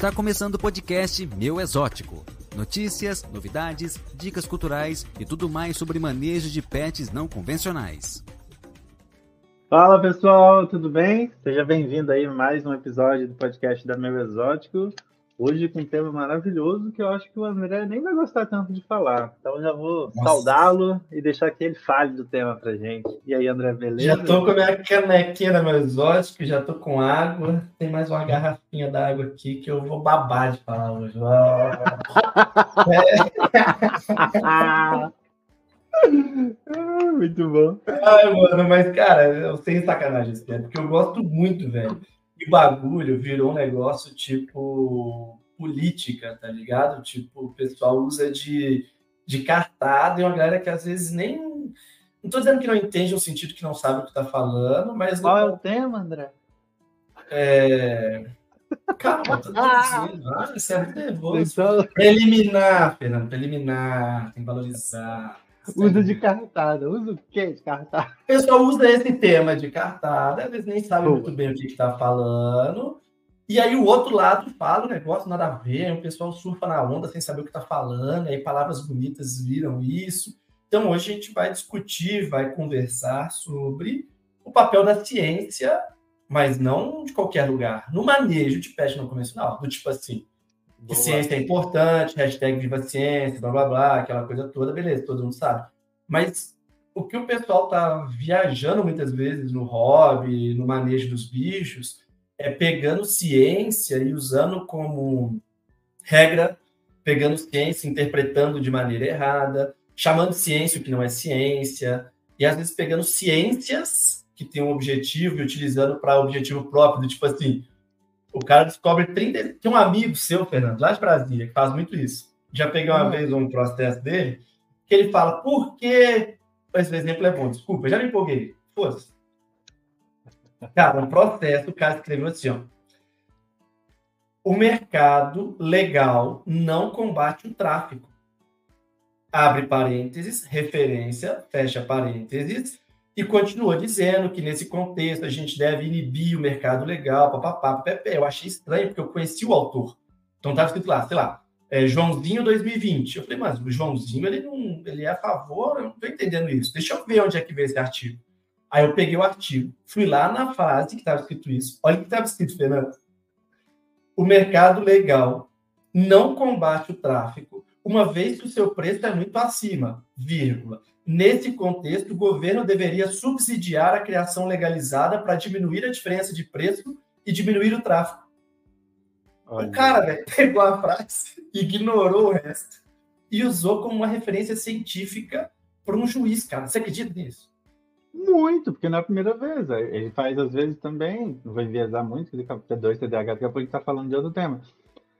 Está começando o podcast Meu Exótico. Notícias, novidades, dicas culturais e tudo mais sobre manejo de pets não convencionais. Fala pessoal, tudo bem? Seja bem-vindo aí a mais um episódio do podcast da Meu Exótico. Hoje com um tema maravilhoso que eu acho que o André nem vai gostar tanto de falar. Então já vou saudá-lo e deixar que ele fale do tema pra gente. E aí, André, beleza? Já tô com a minha canequinha da Meu Exótico, já tô com água. Tem mais uma garrafinha d'água aqui que eu vou babar de falar hoje. Muito bom. Ai, mano, mas, cara, eu sem sacanagem isso, porque eu gosto muito, velho. E o bagulho virou um negócio tipo política, tá ligado? Tipo, o pessoal usa de cartada e uma galera que às vezes nem. Não tô dizendo que não entende o sentido, que não sabe o que tá falando, mas. Qual é o tema, André? Calma, tô dizendo. Você é muito nervoso. Então, Preliminar, Fernando, preliminar, tem que valorizar. usa de cartada. Usa o quê de cartada? O pessoal usa esse tema de cartada, eles nem sabem muito bem o que está falando. E aí o outro lado fala um negócio nada a ver, aí o pessoal surfa na onda sem saber o que está falando, aí palavras bonitas viram isso. Então hoje a gente vai discutir, vai conversar sobre o papel da ciência, mas não de qualquer lugar, no manejo de pet não convencional, do tipo assim, que ciência é importante, hashtag viva ciência, blá blá blá, aquela coisa toda, beleza, todo mundo sabe. Mas o que o pessoal tá viajando muitas vezes no hobby, no manejo dos bichos, é pegando ciência e usando como regra, pegando ciência, interpretando de maneira errada, chamando ciência o que não é ciência, e às vezes pegando ciências que têm um objetivo e utilizando para objetivo próprio, do tipo assim, o cara descobre 30... Tem um amigo seu, Fernando, lá de Brasília, que faz muito isso. Já peguei uma vez um processo dele, que ele fala, por que... Esse exemplo é bom, desculpa, eu já me empolguei. Foda-se. Cara, um processo, o cara escreveu assim, ó. O mercado legal não combate o tráfico. Abre parênteses, referência, fecha parênteses, e continua dizendo que nesse contexto a gente deve inibir o mercado legal, papapá, papapé. Eu achei estranho, porque eu conheci o autor. Então estava escrito lá, sei lá, Joãozinho 2020. Eu falei, mas o Joãozinho, ele é a favor? Eu não estou entendendo isso. Deixa eu ver onde é que veio esse artigo. Aí eu peguei o artigo, fui lá na frase que estava escrito isso. Olha o que estava escrito, Fernando. O mercado legal não combate o tráfico, uma vez que o seu preço é muito acima, vírgula. Nesse contexto, o governo deveria subsidiar a criação legalizada para diminuir a diferença de preço e diminuir o tráfico. Olha. O cara, velho, pegou a frase, ignorou o resto e usou como uma referência científica para um juiz, cara. Você acredita nisso? Muito, porque não é a primeira vez. Ele faz, às vezes, também, não vou enviesar muito, que ele é dois TDAH, daqui a pouco ele está falando de outro tema.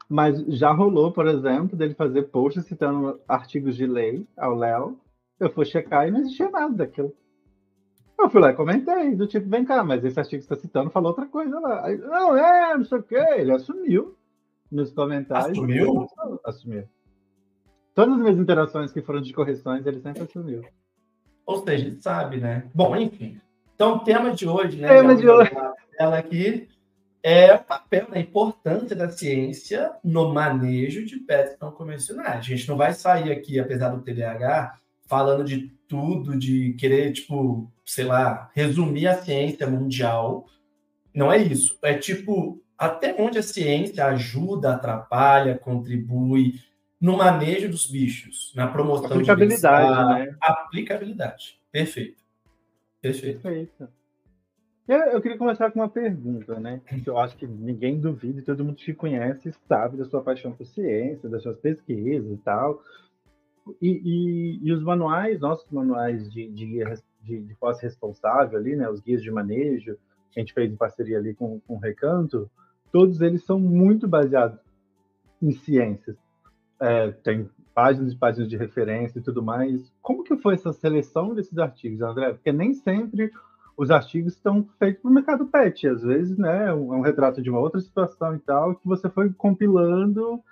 Mas já rolou, por exemplo, dele fazer posts citando artigos de lei ao Léo. Eu fui checar e não existia nada daquilo. Eu fui lá e comentei, do tipo, vem cá, mas esse artigo que você está citando falou outra coisa lá. Aí, não sei o quê. Ele assumiu nos comentários. Assumiu. Todas as minhas interações que foram de correções, ele sempre assumiu. Ou seja, ele sabe, né? Bom, enfim. Então, o tema de hoje, né? Ela aqui é o papel, a importância da ciência no manejo de pets não convencionais. A gente não vai sair aqui, apesar do TDAH, falando de tudo, de querer, tipo, sei lá, resumir a ciência mundial. Não é isso. É tipo, até onde a ciência ajuda, atrapalha, contribui no manejo dos bichos, na promoção de aplicabilidade, né? Aplicabilidade. Perfeito. Eu queria começar com uma pergunta, né? Que eu acho que ninguém duvida, todo mundo te conhece e sabe da sua paixão por ciência, das suas pesquisas e tal. E os manuais, nossos manuais de posse responsável ali, né? Os guias de manejo, que a gente fez em parceria ali com o Recanto, todos eles são muito baseados em ciências. Tem páginas e páginas de referência e tudo mais. Como que foi essa seleção desses artigos, André? Porque nem sempre os artigos estão feitos para o mercado pet. Às vezes, né, é um retrato de uma outra situação e tal, que você foi compilando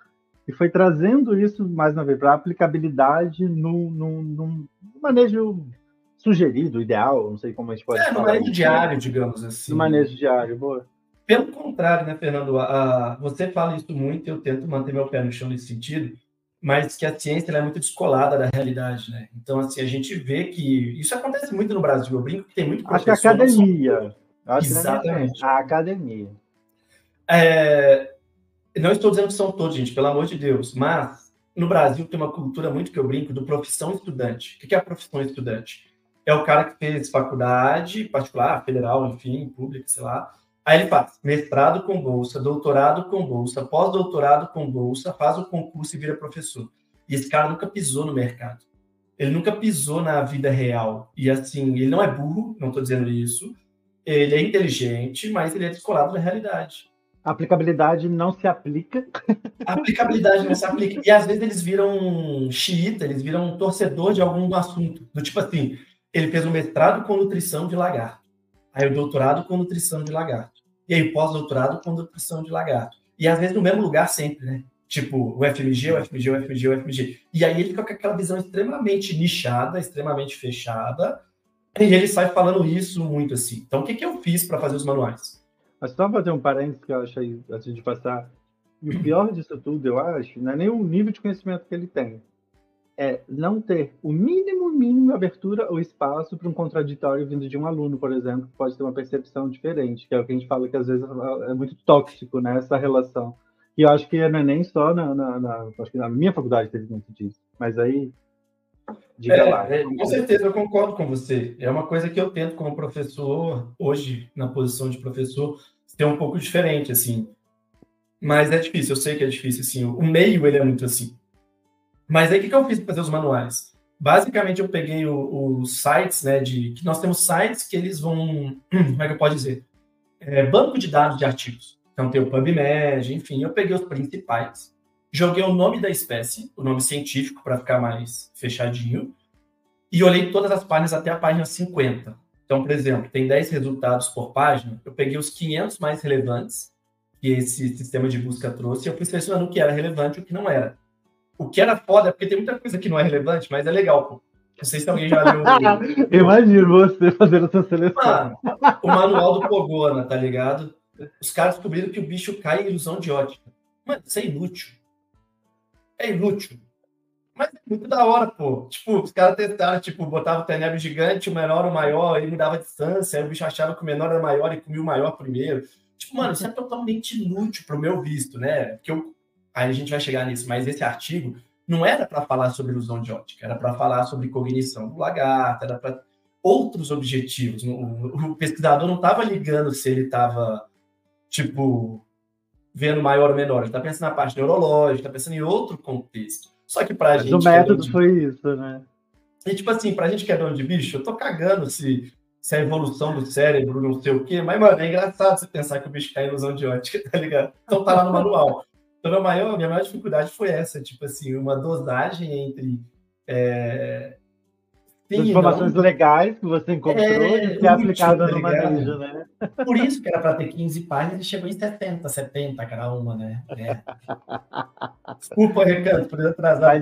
e foi trazendo isso, mais uma vez, para aplicabilidade no manejo sugerido, ideal, não sei como a gente pode falar. No manejo diário, digamos assim. No manejo diário, boa. Pelo contrário, né, Fernando? Você fala isso muito, eu tento manter meu pé no chão nesse sentido, mas que a ciência ela é muito descolada da realidade, né? Então, assim, a gente vê que isso acontece muito no Brasil. Eu brinco que tem muito Acho que a professor... academia. Acho que não é nem Exatamente. a academia. Não estou dizendo que são todos, gente, pelo amor de Deus, mas no Brasil tem uma cultura muito que eu brinco do profissão estudante. O que é a profissão estudante? É o cara que fez faculdade particular, federal, enfim, pública, sei lá. Aí ele faz mestrado com bolsa, doutorado com bolsa, pós-doutorado com bolsa, faz o concurso e vira professor. E esse cara nunca pisou no mercado. Ele nunca pisou na vida real. E assim, ele não é burro, não estou dizendo isso. Ele é inteligente, mas ele é descolado da realidade. A aplicabilidade não se aplica. A aplicabilidade não se aplica. E às vezes eles viram xiita, eles viram torcedor de algum assunto. Do tipo assim, ele fez um mestrado com nutrição de lagarto. Aí o doutorado com nutrição de lagarto. E aí o pós-doutorado com nutrição de lagarto. E às vezes no mesmo lugar sempre, né? Tipo, o FMG, o FMG, o FMG, o FMG. E aí ele fica com aquela visão extremamente nichada, extremamente fechada. E ele sai falando isso muito assim. Então o que eu fiz para fazer os manuais? Mas só fazer um parênteses que eu acho aí, antes de passar. E o pior disso tudo, eu acho, não é nem o nível de conhecimento que ele tem. É não ter o mínimo de abertura ou espaço para um contraditório vindo de um aluno, por exemplo, que pode ter uma percepção diferente, que é o que a gente fala que às vezes é muito tóxico, né, essa relação. E eu acho que não é nem só acho que na minha faculdade teve muito disso. Mas aí, diga lá. Com certeza, eu concordo com você. É uma coisa que eu tento como professor, hoje, na posição de professor, ser um pouco diferente, assim. Mas é difícil, eu sei que é difícil, assim. O meio, ele é muito assim. Mas aí, o que eu fiz para fazer os manuais? Basicamente, eu peguei os sites, né, que nós temos sites que eles vão... Como é que eu posso dizer? Banco de dados de artigos. Então, tem o PubMed, enfim. Eu peguei os principais, joguei o nome da espécie, o nome científico, para ficar mais fechadinho, e olhei todas as páginas até a página 50. Então, por exemplo, tem 10 resultados por página, eu peguei os 500 mais relevantes que esse sistema de busca trouxe, e eu fui selecionando o que era relevante e o que não era. O que era foda é porque tem muita coisa que não é relevante, mas é legal, pô. Não sei se alguém já leu... Imagino você fazendo essa seleção. Mano, o manual do Pogona, tá ligado? Os caras descobriram que o bicho cai em ilusão de ótica. Mano, isso é inútil. É inútil. Mas é muito da hora, pô. Tipo, os caras tentaram, tipo, botava o tenebro gigante, o menor, o maior, ele mudava a distância, aí o bicho achava que o menor era maior e comia o maior primeiro. Tipo, mano, isso é totalmente inútil pro meu visto, né? Porque aí a gente vai chegar nisso, mas esse artigo não era para falar sobre ilusão de ótica, era para falar sobre cognição do lagarto, era para outros objetivos. O pesquisador não estava ligando se ele estava, tipo, vendo maior ou menor, ele está pensando na parte neurológica, está pensando em outro contexto. Só que pra gente... O método foi isso, né? E tipo assim, pra gente que é dono de bicho, eu tô cagando se a evolução do cérebro, não sei o quê, mas, mano, é engraçado você pensar que o bicho cai em ilusão de ótica, tá ligado? Então tá lá no manual. Então a minha maior dificuldade foi essa, tipo assim, uma dosagem entre... As informações legais que você encontrou e que é aplicada no manejo, né? Por isso que era para ter 15 páginas e chegou em 70 cada uma, né? Desculpa, Ricardo, por atrasar.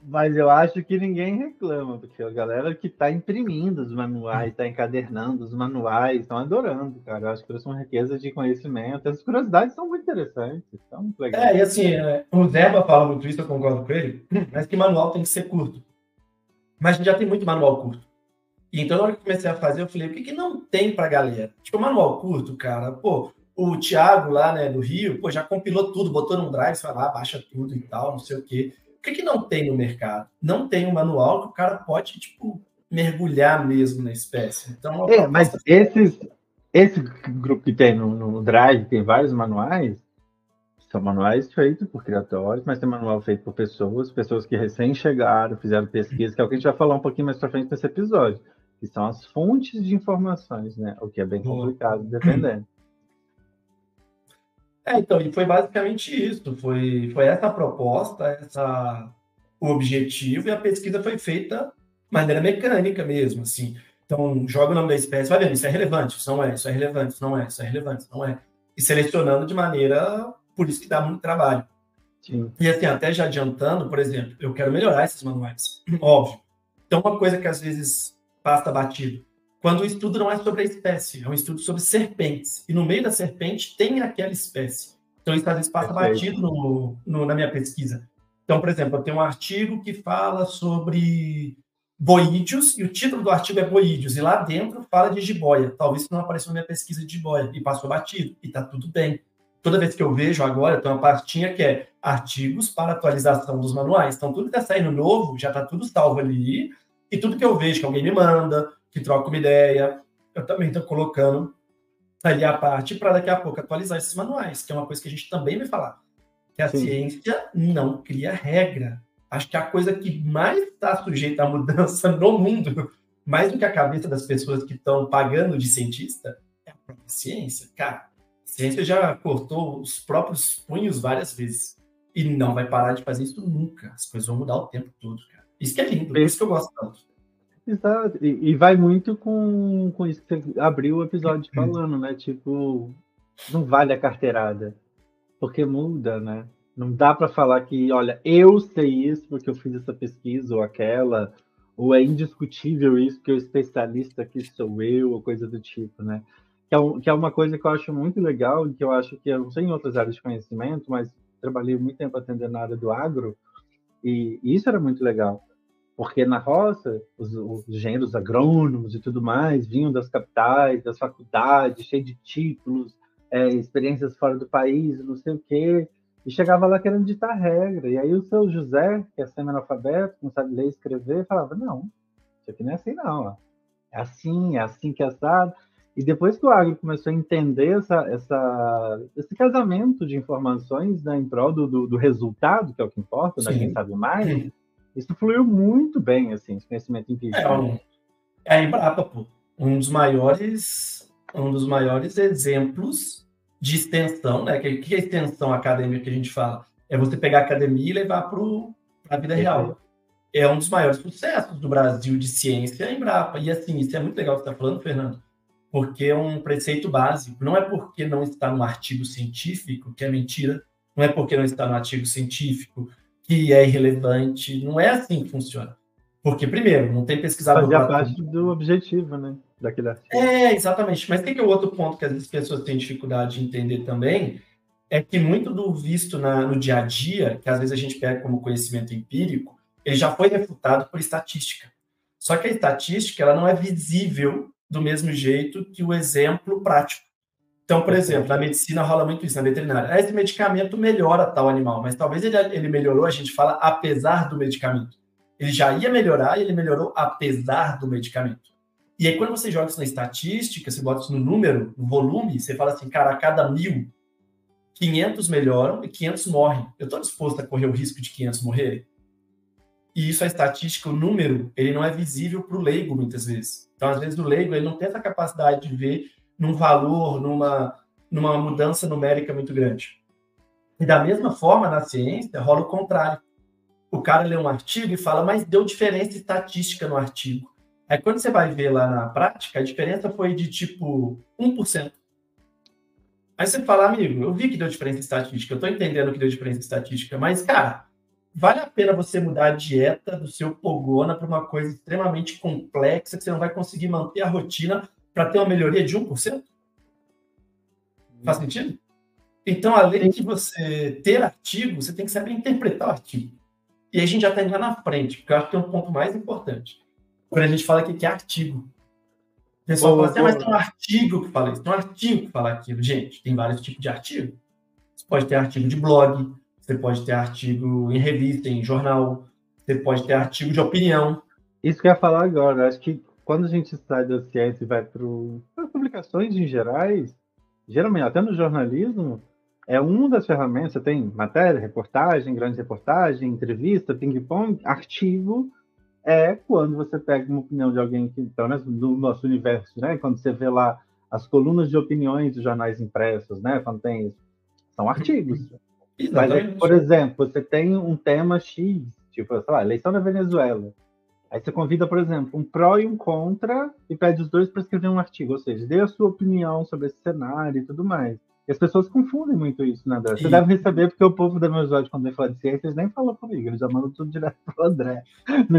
Mas eu acho que ninguém reclama, porque a galera que está imprimindo os manuais, está encadernando os manuais, estão adorando, cara. Eu acho que eles são uma riqueza de conhecimento. As curiosidades são muito interessantes, são muito legais. E assim, o Zeba fala muito isso, eu concordo com ele, mas que manual tem que ser curto. Mas a gente já tem muito manual curto. E então, na hora que eu comecei a fazer, eu falei, o que não tem pra galera? Tipo, manual curto, cara, pô, o Thiago lá, né, do Rio, pô, já compilou tudo, botou num drive, vai lá, baixa tudo e tal, não sei o quê. O que não tem no mercado? Não tem um manual que o cara pode, tipo, mergulhar mesmo na espécie. Então, mas esse grupo que tem no Drive, tem vários manuais, são manuais feitos por criatórios, mas tem manual feito por pessoas que recém chegaram, fizeram pesquisa, que é o que a gente vai falar um pouquinho mais pra frente nesse episódio, que são as fontes de informações, né? O que é bem complicado, dependendo. Então, e foi basicamente isso, foi essa a proposta, o objetivo, e a pesquisa foi feita de maneira mecânica mesmo, assim. Então, joga o nome da espécie, vai vendo, isso é relevante, isso não é, isso é relevante, isso não é, isso é relevante, isso não é. E selecionando de maneira, por isso que dá muito trabalho. Sim. E assim, até já adiantando, por exemplo, eu quero melhorar esses manuais, óbvio. Então, uma coisa que às vezes passa batido, quando o estudo não é sobre a espécie, é um estudo sobre serpentes. E no meio da serpente tem aquela espécie. Então, isso às vezes passa batido na minha pesquisa. Então, por exemplo, eu tenho um artigo que fala sobre boídeos, e o título do artigo é boídeos, e lá dentro fala de jiboia. Talvez isso não apareceu na minha pesquisa de jiboia, e passou batido, e está tudo bem. Toda vez que eu vejo agora, tem uma pastinha que é artigos para atualização dos manuais. Então, tudo que está saindo novo, já está tudo salvo ali, e tudo que eu vejo que alguém me manda, que troca uma ideia, eu também estou colocando ali a parte para daqui a pouco atualizar esses manuais, que é uma coisa que a gente também vai falar, que a ciência não cria regra. Acho que a coisa que mais está sujeita à mudança no mundo, mais do que a cabeça das pessoas que estão pagando de cientista, é a própria ciência. Cara, a ciência já cortou os próprios punhos várias vezes e não vai parar de fazer isso nunca. As coisas vão mudar o tempo todo, cara. Isso que é lindo, por isso que eu gosto tanto. Exato, e vai muito com isso que você abriu o episódio falando, né? Tipo, não vale a carteirada, porque muda, né? Não dá para falar que, olha, eu sei isso porque eu fiz essa pesquisa ou aquela, ou é indiscutível isso porque o especialista aqui sou eu, ou coisa do tipo, né? Que é uma coisa que eu acho muito legal, e que eu acho que eu não sei em outras áreas de conhecimento, mas trabalhei muito tempo atendendo na área do agro, e isso era muito legal. Porque na roça, os engenheiros agrônomos e tudo mais vinham das capitais, das faculdades, cheios de títulos, experiências fora do país, não sei o quê, e chegava lá querendo ditar regra. E aí o seu José, que é semi-analfabeto, não sabe ler e escrever, falava, não, isso aqui não é assim não, ó. É assim que é assado. E depois que o agro começou a entender esse casamento de informações, né, em prol do resultado, que é o que importa, né, quem sabe mais, isso fluiu muito bem, assim, esse conhecimento empírico. É a Embrapa, pô. Um dos maiores exemplos de extensão, né? Que é a extensão acadêmica que a gente fala? É você pegar a academia e levar para a vida real. É um dos maiores sucessos do Brasil de ciência, a Embrapa. E, assim, isso é muito legal que você está falando, Fernando, porque é um preceito básico. Não é porque não está no artigo científico que é mentira, não é porque não está no artigo científico que é irrelevante. Não é assim que funciona. Porque, primeiro, não tem pesquisador... Fazia parte do objetivo, né? Daquele artigo. Exatamente. Mas tem que o outro ponto que as pessoas têm dificuldade de entender também, é que muito do visto no dia a dia, que às vezes a gente pega como conhecimento empírico, ele já foi refutado por estatística. Só que a estatística ela não é visível do mesmo jeito que o exemplo prático. Então, por exemplo, na medicina rola muito isso, na veterinária. Esse medicamento melhora tal animal, mas talvez ele melhorou, a gente fala, apesar do medicamento. Ele já ia melhorar e ele melhorou apesar do medicamento. E aí, quando você joga isso na estatística, você bota isso no número, no volume, você fala assim, cara, a cada 1.000, 500 melhoram e 500 morrem. Eu estou disposto a correr o risco de 500 morrerem? E isso, a estatística, o número, ele não é visível para o leigo, muitas vezes. Então, às vezes, o leigo ele não tem essa capacidade de ver num valor, numa mudança numérica muito grande. E da mesma forma, na ciência, rola o contrário. O cara lê um artigo e fala, mas deu diferença estatística no artigo. Aí, quando você vai ver lá na prática, a diferença foi de, tipo, 1%. Aí você fala, amigo, eu vi que deu diferença estatística, eu estou entendendo que deu diferença estatística, mas, cara, vale a pena você mudar a dieta do seu pogona para uma coisa extremamente complexa que você não vai conseguir manter a rotina para ter uma melhoria de 1%? Faz sentido? Então, além de você ter artigo, você tem que saber interpretar o artigo. E aí a gente já está indo lá na frente, porque eu acho que tem um ponto mais importante. Quando a gente fala aqui que é artigo. O pessoal fala assim, mas tem um artigo que fala isso, tem um artigo que fala aquilo. Gente, tem vários tipos de artigo. Você pode ter artigo de blog, você pode ter artigo em revista, em jornal, você pode ter artigo de opinião. Isso que eu ia falar agora. Acho que quando a gente sai da ciência e vai para publicações em gerais, geralmente, até no jornalismo, é uma das ferramentas. Você tem matéria, reportagem, grande reportagem, entrevista, ping-pong, artigo. É quando você pega uma opinião de alguém que, então, né, do nosso universo, né? Quando você vê lá as colunas de opiniões dos jornais impressos, né? Quando tem isso, são artigos. Mas, por exemplo, você tem um tema X, tipo, sei lá, eleição na Venezuela. Aí você convida, por exemplo, um pró e um contra e pede os dois para escrever um artigo, ou seja, dê a sua opinião sobre esse cenário e tudo mais. E as pessoas confundem muito isso, né, André? Você deve receber, porque o povo da Venezuela, quando vem falar de ciência, eles nem falam comigo, eles já mandam tudo direto pro André.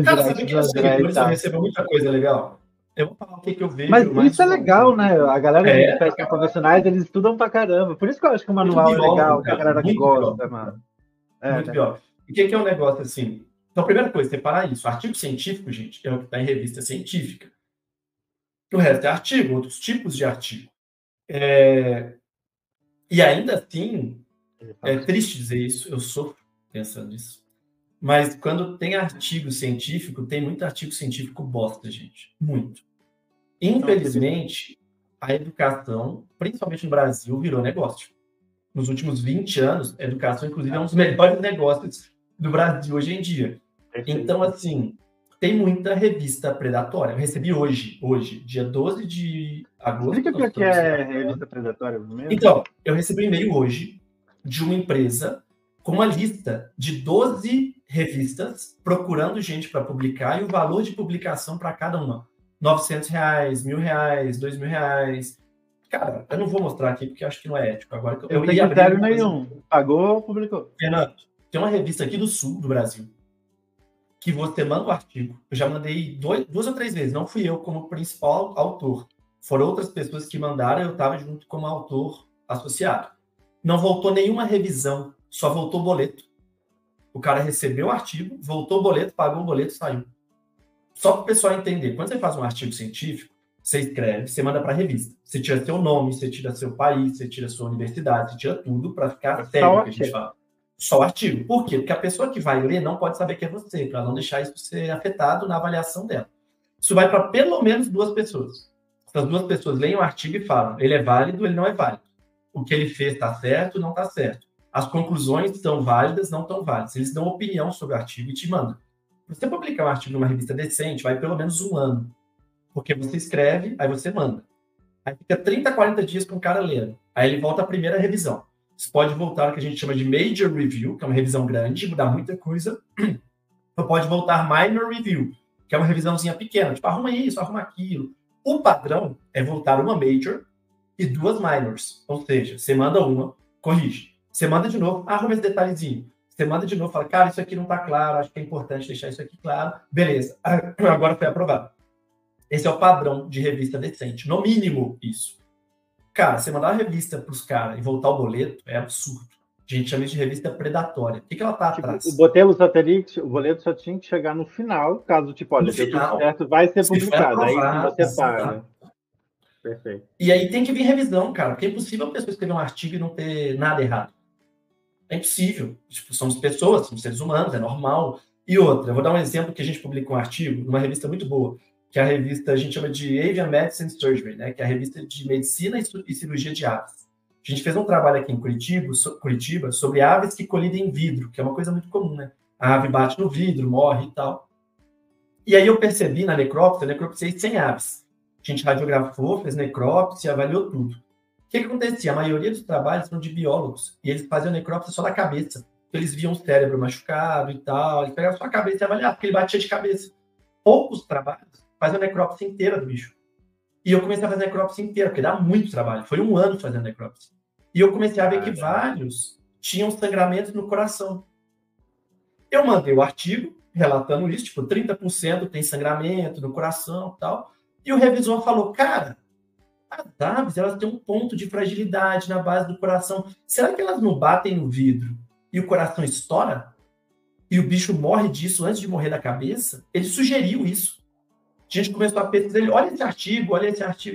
Cara, sabe que os seguidores eu recebo muita coisa legal? Eu vou falar o que eu vejo. Mas isso é legal, né? A galera de pestes não convencionais, eles estudam pra caramba. Por isso que eu acho que o manual é legal, que a galera gosta, mano. Muito pior. E o que é um negócio assim? Então, a primeira coisa, separar isso. Artigo científico, gente, é o que está em revista científica. O resto é artigo, outros tipos de artigo. E ainda assim, é triste dizer isso, eu sofro pensando nisso. Mas quando tem artigo científico, tem muito artigo científico bosta, gente. Muito. Infelizmente, a educação, principalmente no Brasil, virou negócio. Nos últimos 20 anos, a educação, inclusive, é um dos melhores negócios do Brasil hoje em dia. Então, assim, tem muita revista predatória. Eu recebi hoje, dia 12 de agosto. Explica o que é revista predatória mesmo. Então, eu recebi um e-mail hoje de uma empresa com uma lista de 12 revistas procurando gente para publicar e o valor de publicação para cada uma. R$900, R$1.000, R$2.000. Cara, eu não vou mostrar aqui porque acho que não é ético. Agora eu não tem critério nenhum. Pagou, publicou. Fernando, tem uma revista aqui do sul do Brasil que você manda o artigo. Eu já mandei 2 ou 3 vezes. Não fui eu como principal autor. Foram outras pessoas que mandaram, eu estava junto como autor associado. Não voltou nenhuma revisão, só voltou boleto. O cara recebeu o artigo, voltou o boleto, pagou o boleto e saiu. Só para o pessoal entender, quando você faz um artigo científico, você escreve, você manda para a revista. Você tira seu nome, você tira seu país, você tira sua universidade, você tira tudo para ficar sério, que a gente fala. Só o artigo. Por quê? Porque a pessoa que vai ler não pode saber que é você, para não deixar isso ser afetado na avaliação dela. Isso vai para pelo menos 2 pessoas. Essas 2 pessoas leem o artigo e falam, ele é válido, ele não é válido. O que ele fez está certo, não está certo. As conclusões estão válidas, não estão válidas. Eles dão opinião sobre o artigo e te mandam. Você publicar um artigo numa revista decente, vai pelo menos 1 ano. Porque você escreve, aí você manda. Aí fica 30, 40 dias com o cara lendo. Aí ele volta à primeira revisão. Você pode voltar ao que a gente chama de Major Review, que é uma revisão grande, mudar muita coisa. Ou pode voltar Minor Review, que é uma revisãozinha pequena. Tipo, arruma isso, arruma aquilo. O padrão é voltar uma Major e 2 Minors. Ou seja, você manda uma, corrige. Você manda de novo, arruma esse detalhezinho. Você manda de novo, fala, cara, isso aqui não está claro, acho que é importante deixar isso aqui claro. Beleza, agora foi aprovado. Esse é o padrão de revista decente. No mínimo, isso. Cara, você mandar uma revista para os caras e voltar o boleto é absurdo. A gente chama isso de revista predatória. O que ela está atrás? O boleto só tinha que chegar no final, caso, tipo, olha, deu tudo certo, vai ser publicado. Aí você paga. Perfeito. E aí tem que vir revisão, cara, porque é impossível a pessoa escrever um artigo e não ter nada errado. É impossível. Tipo, somos pessoas, somos seres humanos, é normal. E outra, eu vou dar um exemplo que a gente publicou um artigo numa revista muito boa, que é a revista, a gente chama de Avian Medicine Surgery, né? Que é a revista de medicina e cirurgia de aves. A gente fez um trabalho aqui em Curitiba sobre aves que colidem em vidro, que é uma coisa muito comum, né? A ave bate no vidro, morre e tal. E aí eu percebi na necrópsia 100 aves. A gente radiografou, fez necrópsia, avaliou tudo. O que acontecia? A maioria dos trabalhos são de biólogos, e eles faziam necrópsia só da cabeça. Eles viam o cérebro machucado e tal, eles pegavam só a cabeça e avaliavam, porque ele batia de cabeça. Poucos trabalhos faziam necrópsia inteira do bicho. E eu comecei a fazer necrópsia inteira, porque dá muito trabalho. Foi 1 ano fazendo necrópsia. E eu comecei a ver que vários tinham sangramentos no coração. Eu mandei o artigo relatando isso, tipo, 30% tem sangramento no coração e tal. E o revisor falou, cara, as aves, elas têm um ponto de fragilidade na base do coração. Será que elas não batem no vidro e o coração estoura? E o bicho morre disso antes de morrer da cabeça? Ele sugeriu isso. A gente começou a pesquisar, olha esse artigo,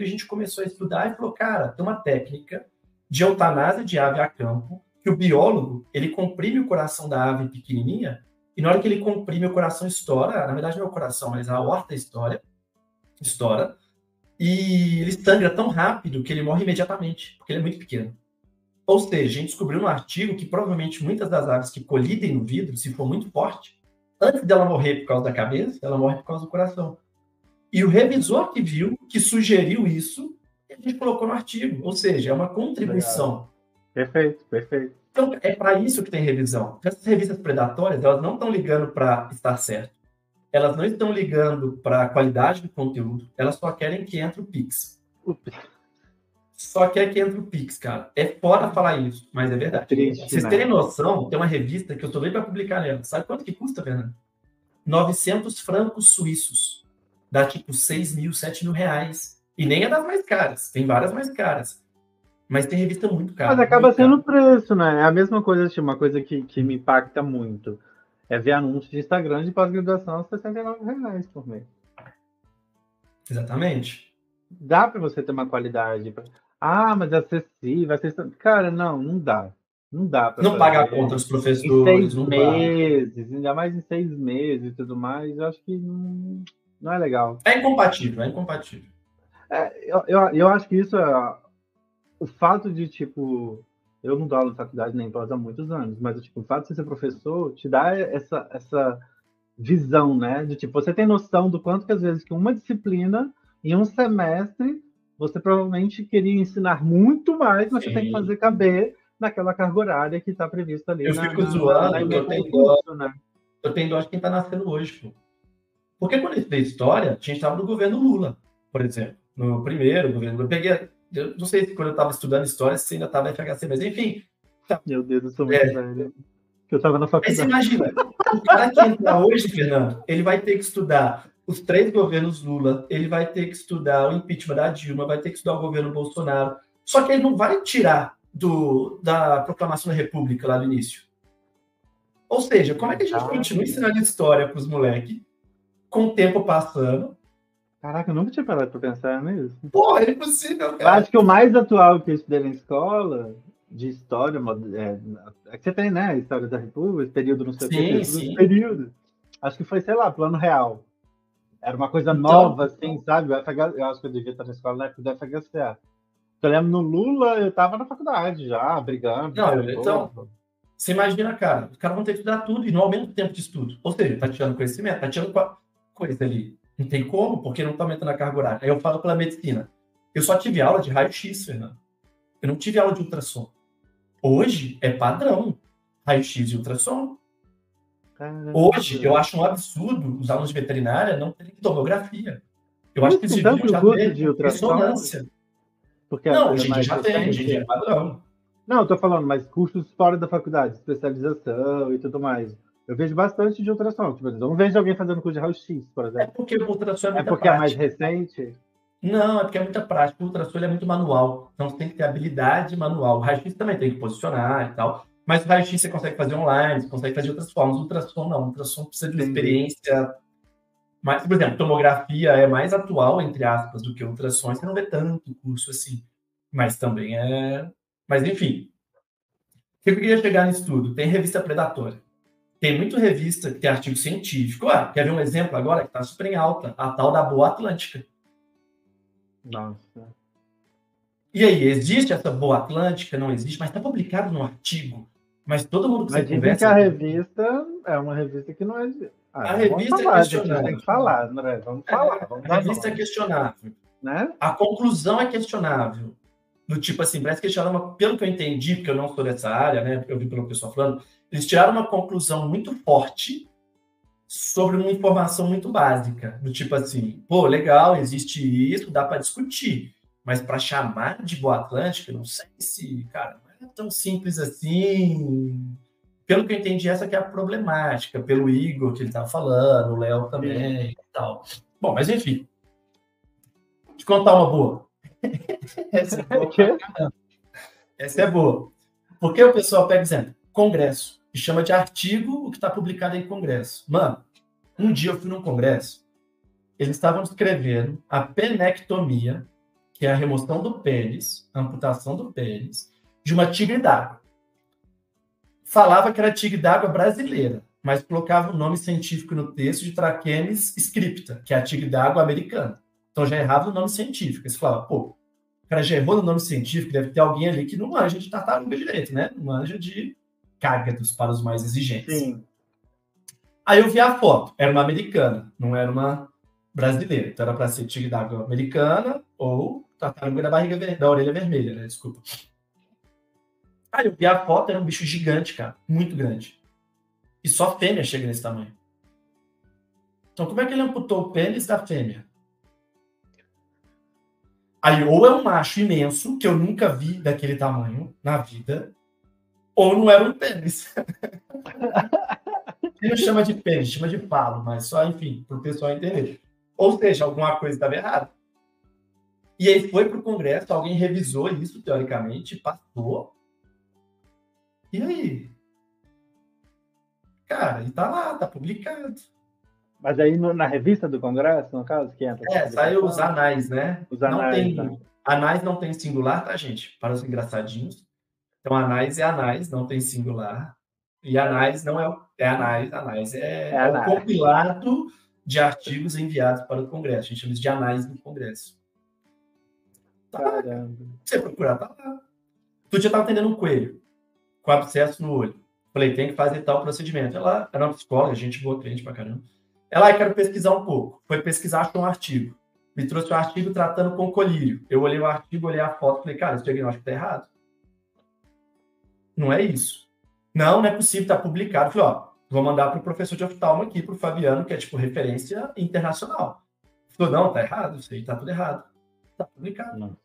a gente começou a estudar e falou, cara, tem uma técnica de eutanásia de ave a campo, que o biólogo, ele comprime o coração da ave pequenininha, e na hora que ele comprime, o coração estoura, na verdade não é o coração, mas a aorta estoura, e ele sangra tão rápido que ele morre imediatamente, porque ele é muito pequeno. Ou seja, a gente descobriu no artigo que provavelmente muitas das aves que colidem no vidro, se for muito forte, antes dela morrer por causa da cabeça, ela morre por causa do coração. E o revisor que viu, que sugeriu isso, a gente colocou no artigo. Ou seja, é uma contribuição. Legal. Perfeito. Então, é para isso que tem revisão. Essas revistas predatórias, elas não estão ligando para estar certo. Elas não estão ligando para a qualidade do conteúdo. Elas só querem que entre o Pix. Só quer que entre o Pix, cara. É fora falar isso, mas é verdade. Triste, vocês terem noção, tem uma revista que eu estou doido para publicar nela. Sabe quanto que custa, Fernando? 900 francos suíços. dá tipo 6 mil, 7 mil reais. E nem é das mais caras, tem várias mais caras. Mas tem revista muito cara. Mas acaba sendo o preço, né? É a mesma coisa, tipo, uma coisa que me impacta muito. É ver anúncios de Instagram de pós-graduação a R$69 por mês. Exatamente. Dá para você ter uma qualidade. Mas é acessível, acessível. Cara, não dá. Não dá para Não paga a fazer. conta dos Em professores, 6 não paga. meses, ainda mais em 6 meses e tudo mais, eu acho que não é legal. É incompatível, é incompatível. Eu acho que isso é o fato de, tipo, eu não dou aula de faculdade nem pós há muitos anos, mas tipo, o fato de você ser professor te dá essa visão, né? De tipo, você tem noção do quanto que às vezes que uma disciplina em um semestre você provavelmente queria ensinar muito mais, mas você tem que fazer caber naquela carga horária que está prevista ali eu fico zoando, eu tenho curso, né? Eu tenho dó de quem está nascendo hoje, pô. Porque quando eu estudei história, a gente estava no governo Lula, por exemplo. No primeiro governo. Eu não sei se quando eu estava estudando história, se ainda estava FHC, mas enfim. Meu Deus, eu sou muito velho. Eu estava na faculdade. Mas você imagina, o cara que entra hoje, Fernando, ele vai ter que estudar os 3 governos Lula, ele vai ter que estudar o impeachment da Dilma, vai ter que estudar o governo Bolsonaro. Só que ele não vai tirar da proclamação da República lá no início. Ou seja, como é que a gente continua ensinando história para os moleques com o tempo passando? Caraca, eu nunca tinha parado para pensar nisso. Pô, é impossível, cara. Eu acho que o mais atual que eu estudei na escola, de história, é que você tem, né? História da República, esse período não sei o que, Sim. período. Acho que foi, sei lá, Plano Real. Era uma coisa nova, assim, sabe? Eu acho que eu devia estar na escola na época do FHCA. Eu lembro no Lula, eu estava na faculdade já, brigando. Então, você imagina, cara, os caras vão ter que estudar tudo e não aumenta o tempo de estudo. Ou seja, tá tirando conhecimento, tá tirando coisa ali. Não tem como, porque não tá aumentando a carga horária. Aí eu falo pela medicina. Eu só tive aula de raio-x, Fernando. Eu não tive aula de ultrassom. Hoje é padrão raio-x e ultrassom. Caramba. Hoje, eu acho um absurdo os alunos de veterinária não terem tomografia. Eu acho que eles deviam já ter ressonância. Não, hoje em dia já tem, hoje em dia é padrão. Não, eu tô falando, mas cursos fora da faculdade, especialização e tudo mais. Eu vejo bastante de ultrassom. Tipo, eu não vejo alguém fazendo curso de raio-x, por exemplo. É porque o ultrassom é muito prática. É mais recente? Não, é porque é muita prática. O ultrassom é muito manual. Então você tem que ter habilidade manual. O raio-x também tem que posicionar e tal. Mas o raio-x você consegue fazer online, você consegue fazer de outras formas. O ultrassom não. O ultrassom precisa de uma experiência. Mas, por exemplo, tomografia é mais atual, entre aspas, do que ultrassom. Você não vê tanto curso assim. Mas também é... Mas, enfim. O que eu queria chegar nisso tudo? Tem revista predatória. Tem muita revista que tem artigo científico. Quer ver um exemplo agora que está super em alta? A tal da Boa Atlântica. Nossa. E aí, existe essa Boa Atlântica? Não existe, mas está publicado num artigo. Mas todo mundo que você conversa... que a revista é uma revista que não é... a revista é questionável. Tem que falar, né? Vamos falar. A revista é questionável. Né? A conclusão é questionável. Do tipo assim, parece que eles tiraram pelo que eu entendi, porque eu não sou dessa área, né? Eu vi pelo pessoal falando, eles tiraram uma conclusão muito forte sobre uma informação muito básica. Do tipo assim, pô, legal, existe isso, dá para discutir. Mas para chamar de Boa Atlântica, não sei se, cara, não é tão simples assim. Pelo que eu entendi, essa que é a problemática, pelo Igor que ele estava falando, o Léo também e tal. Bom, mas enfim. Vou te contar uma boa. Essa é boa. Essa é boa. Porque o pessoal pega, exemplo, congresso, e chama de artigo o que está publicado em congresso. Mano, um dia eu fui num congresso, eles estavam descrevendo a penectomia, que é a remoção do pênis, a amputação do pênis, de uma tigre d'água. Falava que era tigre d'água brasileira, mas colocava o nome científico no texto de Trachemis scripta, que é a tigre d'água americana. Então já errava o nome científico. Eles falavam, pô, o cara já errou no nome científico, deve ter alguém ali que não manja de tartaruga direito, né? Não manja de cágados para os mais exigentes. Sim. Aí eu vi a foto, era uma americana, não era uma brasileira. Então era para ser tigre d'água americana ou tartaruga da orelha vermelha, né? Desculpa. Aí eu vi a foto, era um bicho gigante, cara, muito grande. E só fêmea chega nesse tamanho. Então como é que ele amputou o pênis da fêmea? Aí ou é um macho imenso, que eu nunca vi daquele tamanho na vida, ou não era um pênis. Ele não chama de pênis, chama de palo, mas só, enfim, para o pessoal entender. Ou seja, alguma coisa estava errada. E aí foi para o Congresso, alguém revisou isso, teoricamente, passou. E aí? Cara, e tá lá, tá publicado. Mas aí na revista do Congresso, no caso, que entra... Saiu os anais, né? Os anais, né? Anais não tem singular, tá, gente? Para os engraçadinhos. Então, anais é anais, não tem singular. E anais não é anais, anais é o compilado de artigos enviados para o Congresso. A gente chama isso de anais do Congresso. Tá lá, cara. Você procurar, tá lá. Outro dia eu estava atendendo um coelho com abscesso no olho. Falei, tem que fazer tal procedimento. Ela era uma psicóloga, gente boa, cliente pra caramba. Ela, quero pesquisar um pouco. Foi pesquisar, achou um artigo. Me trouxe um artigo tratando com colírio. Eu olhei o artigo, olhei a foto, falei, cara, esse diagnóstico tá errado. Não é isso. Não é possível, tá publicado. Falei, vou mandar pro professor de oftalmo aqui, pro Fabiano, que é, tipo, referência internacional. Falou, não, tá errado, isso aí tá tudo errado. Tá publicado. Não.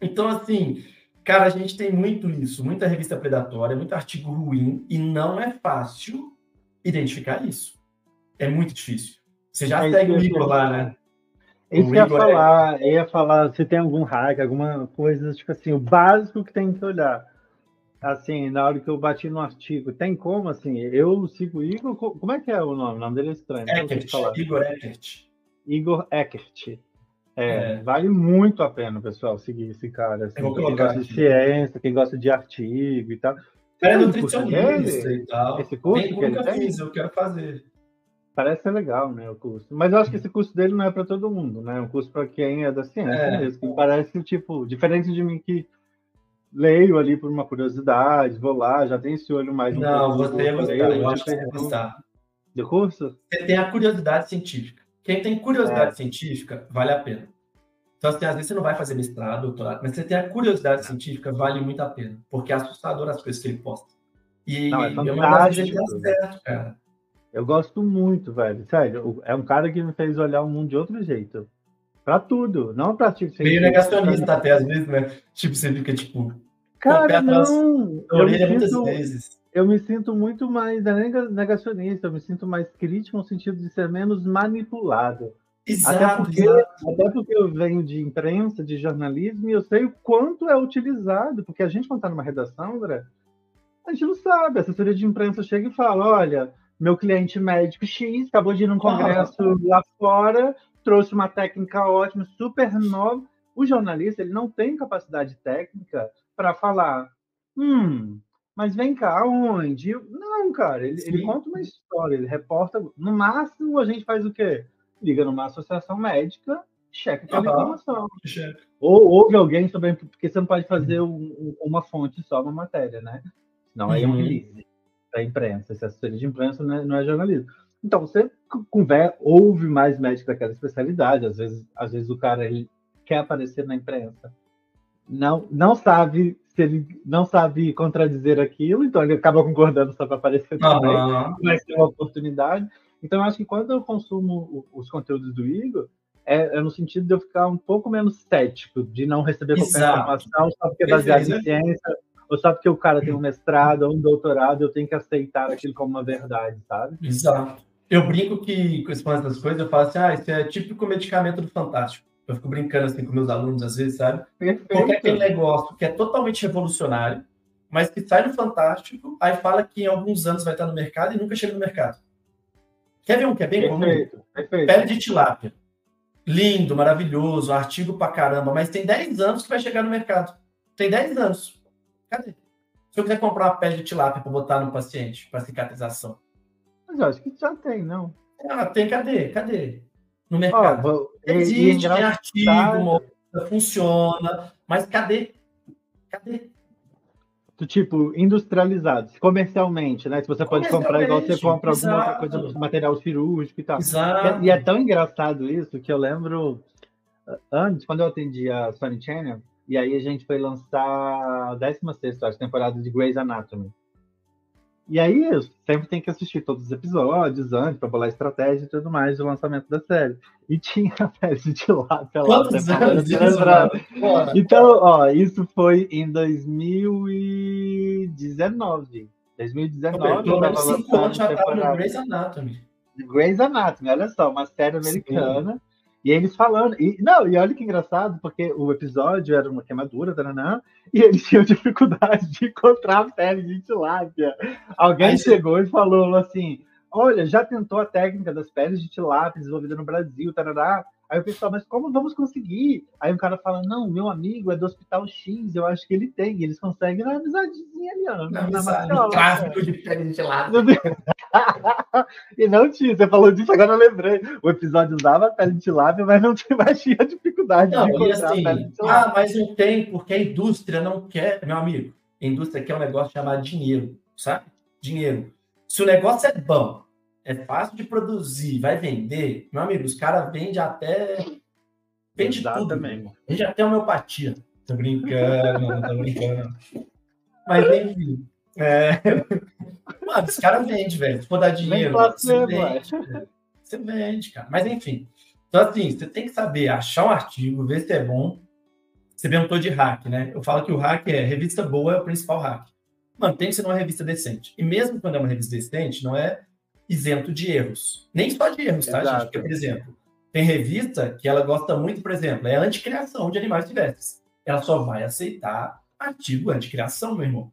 Então, assim, cara, a gente tem muito isso, muita revista predatória, muito artigo ruim, e não é fácil identificar isso. É muito difícil. Você já segue o Igor lá, né? Isso que eu ia falar se tem algum hack, alguma coisa, tipo assim, o básico que tem que olhar. Assim, na hora que eu bati no artigo, tem como, assim, eu sigo o Igor, como é que é o nome? O nome dele é estranho. Igor Eckert. Igor Eckert. Vale muito a pena, pessoal, seguir esse cara. Assim, quem gosta de ciência, quem gosta de artigo e tal. É nutricionista e tal. Esse curso que ele tem? Eu quero fazer. Parece ser legal, né, o curso. Mas eu acho que esse curso dele não é para todo mundo, né? É um curso para quem é da ciência mesmo. Que parece, tipo, diferente de mim que leio ali por uma curiosidade, vou lá, já tenho esse olho mais... Não, você ia gostar, eu acho que você ia gostar. Do curso? Você tem a curiosidade científica. Quem tem curiosidade científica, vale a pena. Então, assim, às vezes você não vai fazer mestrado, doutorado, mas você tem a curiosidade científica, vale muito a pena. Porque é assustador as coisas que ele posta. E não, é fantástico, certo, cara. Eu gosto muito, velho. Sério, é um cara que me fez olhar o mundo de outro jeito. Pra tudo, não pra tipo... Meio negacionista até, às vezes, né? Tipo, você fica, tipo... Cara, não! Eu me sinto muito mais negacionista, eu me sinto mais crítico no sentido de ser menos manipulado. Exato, até porque eu venho de imprensa, de jornalismo, e eu sei o quanto é utilizado. Porque a gente, quando tá numa redação, André, a gente não sabe. A assessoria de imprensa chega e fala, olha... Meu cliente médico X acabou de ir num congresso lá fora, trouxe uma técnica ótima, super nova. O jornalista ele não tem capacidade técnica para falar, mas vem cá, onde? Não, cara, ele conta uma história, ele reporta. No máximo, a gente faz o quê? Liga numa associação médica, checa aquela informação. Ou ouve alguém sobre... Porque você não pode fazer uma fonte só, uma matéria, né? Senão aí é um release da imprensa, essa assessoria de imprensa não é jornalismo. Então, você ouve mais médicos daquela especialidade, às vezes o cara ele quer aparecer na imprensa, não sabe se ele não sabe contradizer aquilo, então ele acaba concordando só para aparecer também, vai ser uma oportunidade. Então, eu acho que quando eu consumo os conteúdos do Igor, é no sentido de eu ficar um pouco menos cético, de não receber qualquer informação só porque é baseado em ciência, ou só porque o cara tem um mestrado ou um doutorado, eu tenho que aceitar aquilo como uma verdade, sabe? Exato. Eu brinco que, com essas coisas, eu falo assim, isso é típico medicamento do Fantástico. Eu fico brincando assim com meus alunos, às vezes, sabe? Perfeito. Porque é aquele negócio que é totalmente revolucionário, mas que sai no Fantástico, aí fala que em alguns anos vai estar no mercado e nunca chega no mercado. Quer ver um que é bem comum? Perfeito. Pele de tilápia. Lindo, maravilhoso, artigo pra caramba, mas tem 10 anos que vai chegar no mercado. Tem 10 anos. Cadê? Se eu quiser comprar uma pele de tilápia para botar no paciente, para cicatrização. Mas eu acho que já tem, não? Tem, cadê? No mercado. Existe, tem artigo, funciona, mas cadê? Tipo, industrializados, comercialmente, né? Se você pode comprar igual você compra alguma outra coisa, material cirúrgico e tal. Exato. E é tão engraçado isso que eu lembro antes, quando eu atendi a Sony Channel, e aí a gente foi lançar a 16ª, temporada de Grey's Anatomy. E aí eu sempre tenho que assistir todos os episódios antes para bolar estratégia e tudo mais do lançamento da série. E tinha a pele de tilápia lá. Quantos anos? Então, isso foi em 2019. 2019. Pelo menos 5 anos já estava no Grey's Anatomy. Grey's Anatomy, olha só, uma série americana. Sim. E eles falando. E olha que engraçado, porque o episódio era uma queimadura, taranã, e eles tinham dificuldade de encontrar a pele de tilápia. Alguém chegou e falou assim: olha, já tentou a técnica das peles de tilápia desenvolvida no Brasil, tarará. Aí o pessoal, mas como vamos conseguir? Aí um cara fala, não, meu amigo é do Hospital X, eu acho que ele tem. E eles conseguem na amizadezinha ali, no tráfico de pele de tilápia. E não tinha, você falou disso, agora eu lembrei. O episódio usava a pele de tilápia, mas não tinha dificuldade de encontrar assim, a pele de tilápia. Mas não tem, porque a indústria não quer, meu amigo, a indústria quer um negócio chamado dinheiro, sabe? Dinheiro. Se o negócio é bom, é fácil de produzir, vai vender, meu amigo, os caras vendem até... Vende Exatamente. Tudo. Vende até homeopatia. Tô brincando, não tô brincando. Mas, enfim... Mano, os caras vendem, velho. Se for dar dinheiro, você vende, cara. Mas, enfim. Então, assim, você tem que saber achar um artigo, ver se é bom. Você perguntou de hack, né? Eu falo que o hack revista boa é o principal hack. Mano, tem que ser uma revista decente. E mesmo quando é uma revista decente, não é isento de erros. Nem só de erros, tá, gente? Porque, por exemplo, tem revista que ela gosta muito, por exemplo, é anticriação de animais silvestres. Ela só vai aceitar artigo anticriação, meu irmão.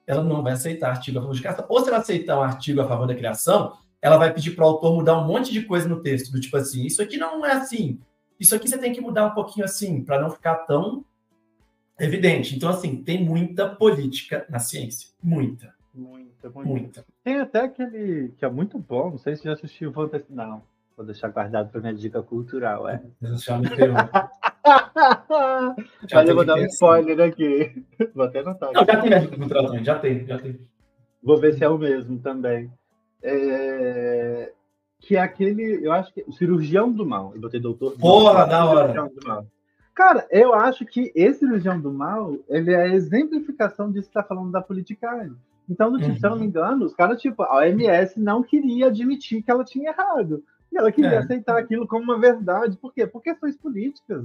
Ela não vai aceitar artigo a favor de criação. Ou se ela aceitar um artigo a favor da criação, ela vai pedir para o autor mudar um monte de coisa no texto, do tipo assim, isso aqui não é assim, isso aqui você tem que mudar um pouquinho assim, para não ficar tão evidente. Então, assim, tem muita política na ciência. Muita. Tem até aquele que é muito bom, não sei se já assistiu Fantasy. Não, vou deixar guardado para minha dica cultural, Já me ferrou. Mas eu vou dar um spoiler aqui. Vou até anotar. Não, já tem a dica cultural também, já tem. Vou ver se é o mesmo também. Que é aquele, eu acho que o Cirurgião do Mal. Eu botei doutor. Porra, da hora. Cara, eu acho que esse Cirurgião do Mal, ele é a exemplificação disso que tá falando da politicagem. Então, se eu não me engano, os caras, tipo, a OMS não queria admitir que ela tinha errado. E ela queria aceitar aquilo como uma verdade. Por quê? Por questões políticas.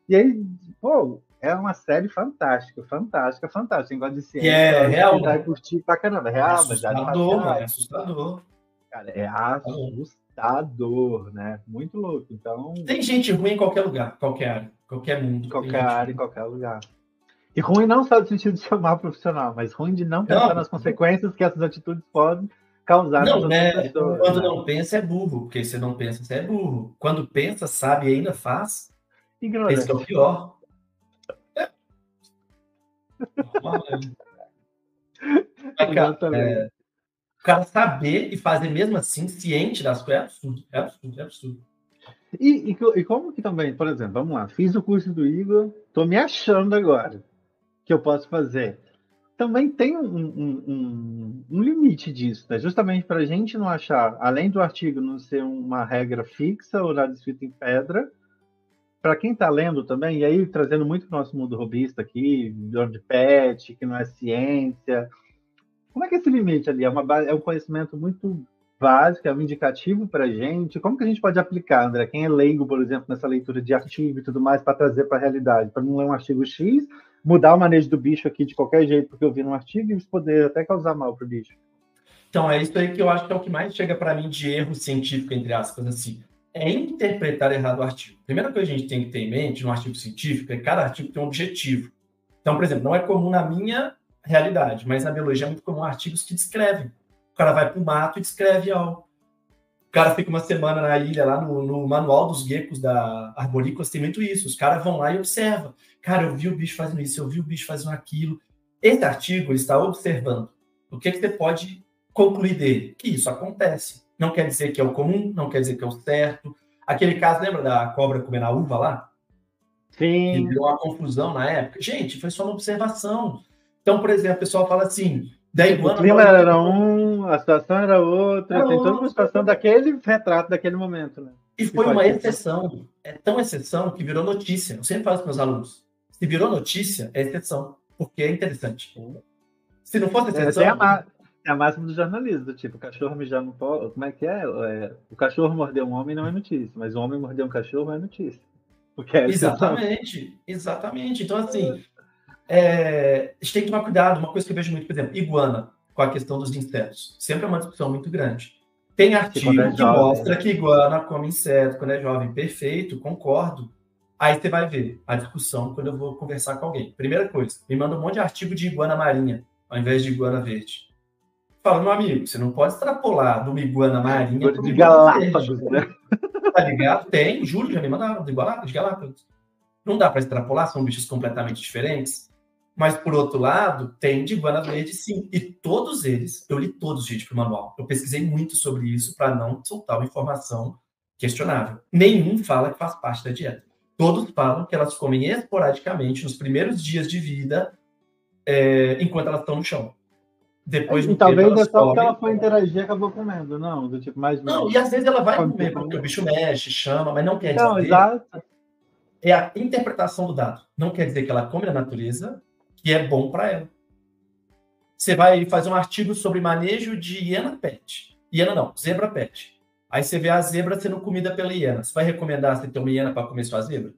E aí, pô, é uma série fantástica. Quem gosta de ciência, real, vai curtir pra caramba. Real, é assustador. Cara, é assustador, né? Muito louco. Então... Tem gente ruim em qualquer lugar, qualquer área, qualquer mundo. Qualquer área, em qualquer lugar. E ruim não só no sentido de chamar profissional, mas ruim de não pensar nas consequências que essas atitudes podem causar nas outras pessoas. Quando não pensa é burro, porque se não pensa, você é burro. Quando pensa, sabe e ainda faz, ignorante. Esse é o pior. O cara saber e fazer mesmo assim, ciente das coisas, é absurdo. E como que também, por exemplo, vamos lá, fiz o curso do Igor, tô me achando agora que eu posso fazer. Também tem um limite disso, né? Justamente para a gente não achar, além do artigo não ser uma regra fixa ou nada escrito em pedra, para quem está lendo também, e aí trazendo muito para o nosso mundo robista aqui, de pet, que não é ciência, como é que é esse limite ali? É um conhecimento muito básico, é um indicativo para a gente. Como que a gente pode aplicar, André? Quem é leigo, por exemplo, nessa leitura de artigo e tudo mais, para trazer para a realidade? Para não ler um artigo X, mudar o manejo do bicho aqui de qualquer jeito, porque eu vi num artigo, e isso poder até causar mal para o bicho. Então, é isso aí que eu acho que é o que mais chega para mim de erro científico, entre aspas, assim. É interpretar errado o artigo. A primeira coisa que a gente tem que ter em mente no artigo científico é que cada artigo tem um objetivo. Então, por exemplo, não é comum na minha realidade, mas na biologia é muito comum artigos que descrevem. O cara vai para o mato e descreve algo. O cara fica uma semana na ilha, lá no manual dos geckos da arborícolas, tem muito isso. Os caras vão lá e observam. Cara, eu vi o bicho fazendo isso, eu vi o bicho fazendo aquilo. Esse artigo ele está observando. O que você pode concluir dele? Que isso acontece. Não quer dizer que é o comum, não quer dizer que é o certo. Aquele caso, lembra da cobra comendo a uva lá? Sim. Que deu uma confusão na época. Gente, foi só uma observação. Então, por exemplo, o pessoal fala assim... O clima era a situação era outra, tem toda uma situação daquele retrato, daquele momento. Né? E foi uma exceção. É tão exceção que virou notícia. Eu sempre falo para os meus alunos, se virou notícia, é exceção, porque é interessante. Se não fosse exceção... É a máxima do jornalismo, do tipo, o cachorro mijar no pó, como é que é? O cachorro mordeu um homem não é notícia, mas o homem mordeu um cachorro é notícia. Porque é exatamente. Então, assim... a gente tem que tomar cuidado. Uma coisa que eu vejo muito, por exemplo, iguana, com a questão dos insetos. Sempre é uma discussão muito grande. Tem artigo que jovem, mostra né? que iguana come inseto quando é jovem. Perfeito, concordo. Aí você vai ver a discussão quando eu vou conversar com alguém. Primeira coisa, me manda um monte de artigo de iguana marinha, ao invés de iguana verde. Fala, meu amigo, você não pode extrapolar de uma iguana marinha para uma De iguana verde. Galápagos, né? Tá ligado? Tem, juro, já me mandaram de Galápagos. Não dá para extrapolar, são bichos completamente diferentes. Mas, por outro lado, tem de iguana verde, sim. E todos eles, eu li todos, gente, pro manual. Eu pesquisei muito sobre isso para não soltar uma informação questionável. Nenhum fala que faz parte da dieta. Todos falam que elas comem esporadicamente nos primeiros dias de vida, enquanto elas estão no chão. Depois de E um tempo, talvez é elas só porque comem. ela foi interagir e acabou comendo, não, do tipo, mais Não, e às vezes ela vai quando comer, você porque o bicho mexe, chama, mas não quer Então, dizer. exato. É a interpretação do dado. Não quer dizer que ela come na natureza, que é bom para ela. Você vai fazer um artigo sobre manejo de hiena pet. Hiena não, zebra pet. Aí você vê a zebra sendo comida pela hiena. Você vai recomendar você ter uma hiena para comer sua zebra?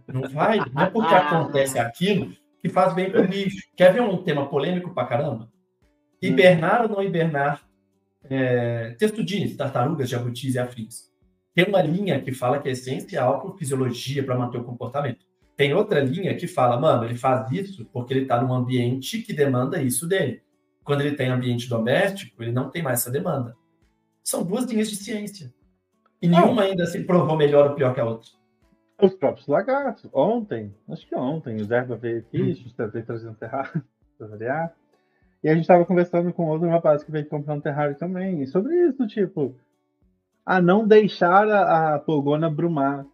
Não vai. Não é porque acontece aquilo que faz bem pro bicho. Quer ver um tema polêmico pra caramba? Hibernar ou não hibernar testudines, tartarugas, jabutis e afins. Tem uma linha que fala que é essencial para fisiologia, para manter o comportamento. Tem outra linha que fala, mano, ele faz isso porque ele está num ambiente que demanda isso dele. Quando ele tem ambiente doméstico, ele não tem mais essa demanda. São duas linhas de ciência. E nenhuma ainda se provou melhor ou pior que a outra. Os próprios lagartos. Acho que ontem, o Zerba veio aqui, veio trazendo terrário para variar. E a gente estava conversando com outro rapaz que veio comprar um terrário também. E sobre isso, tipo, não deixar a pogona brumar.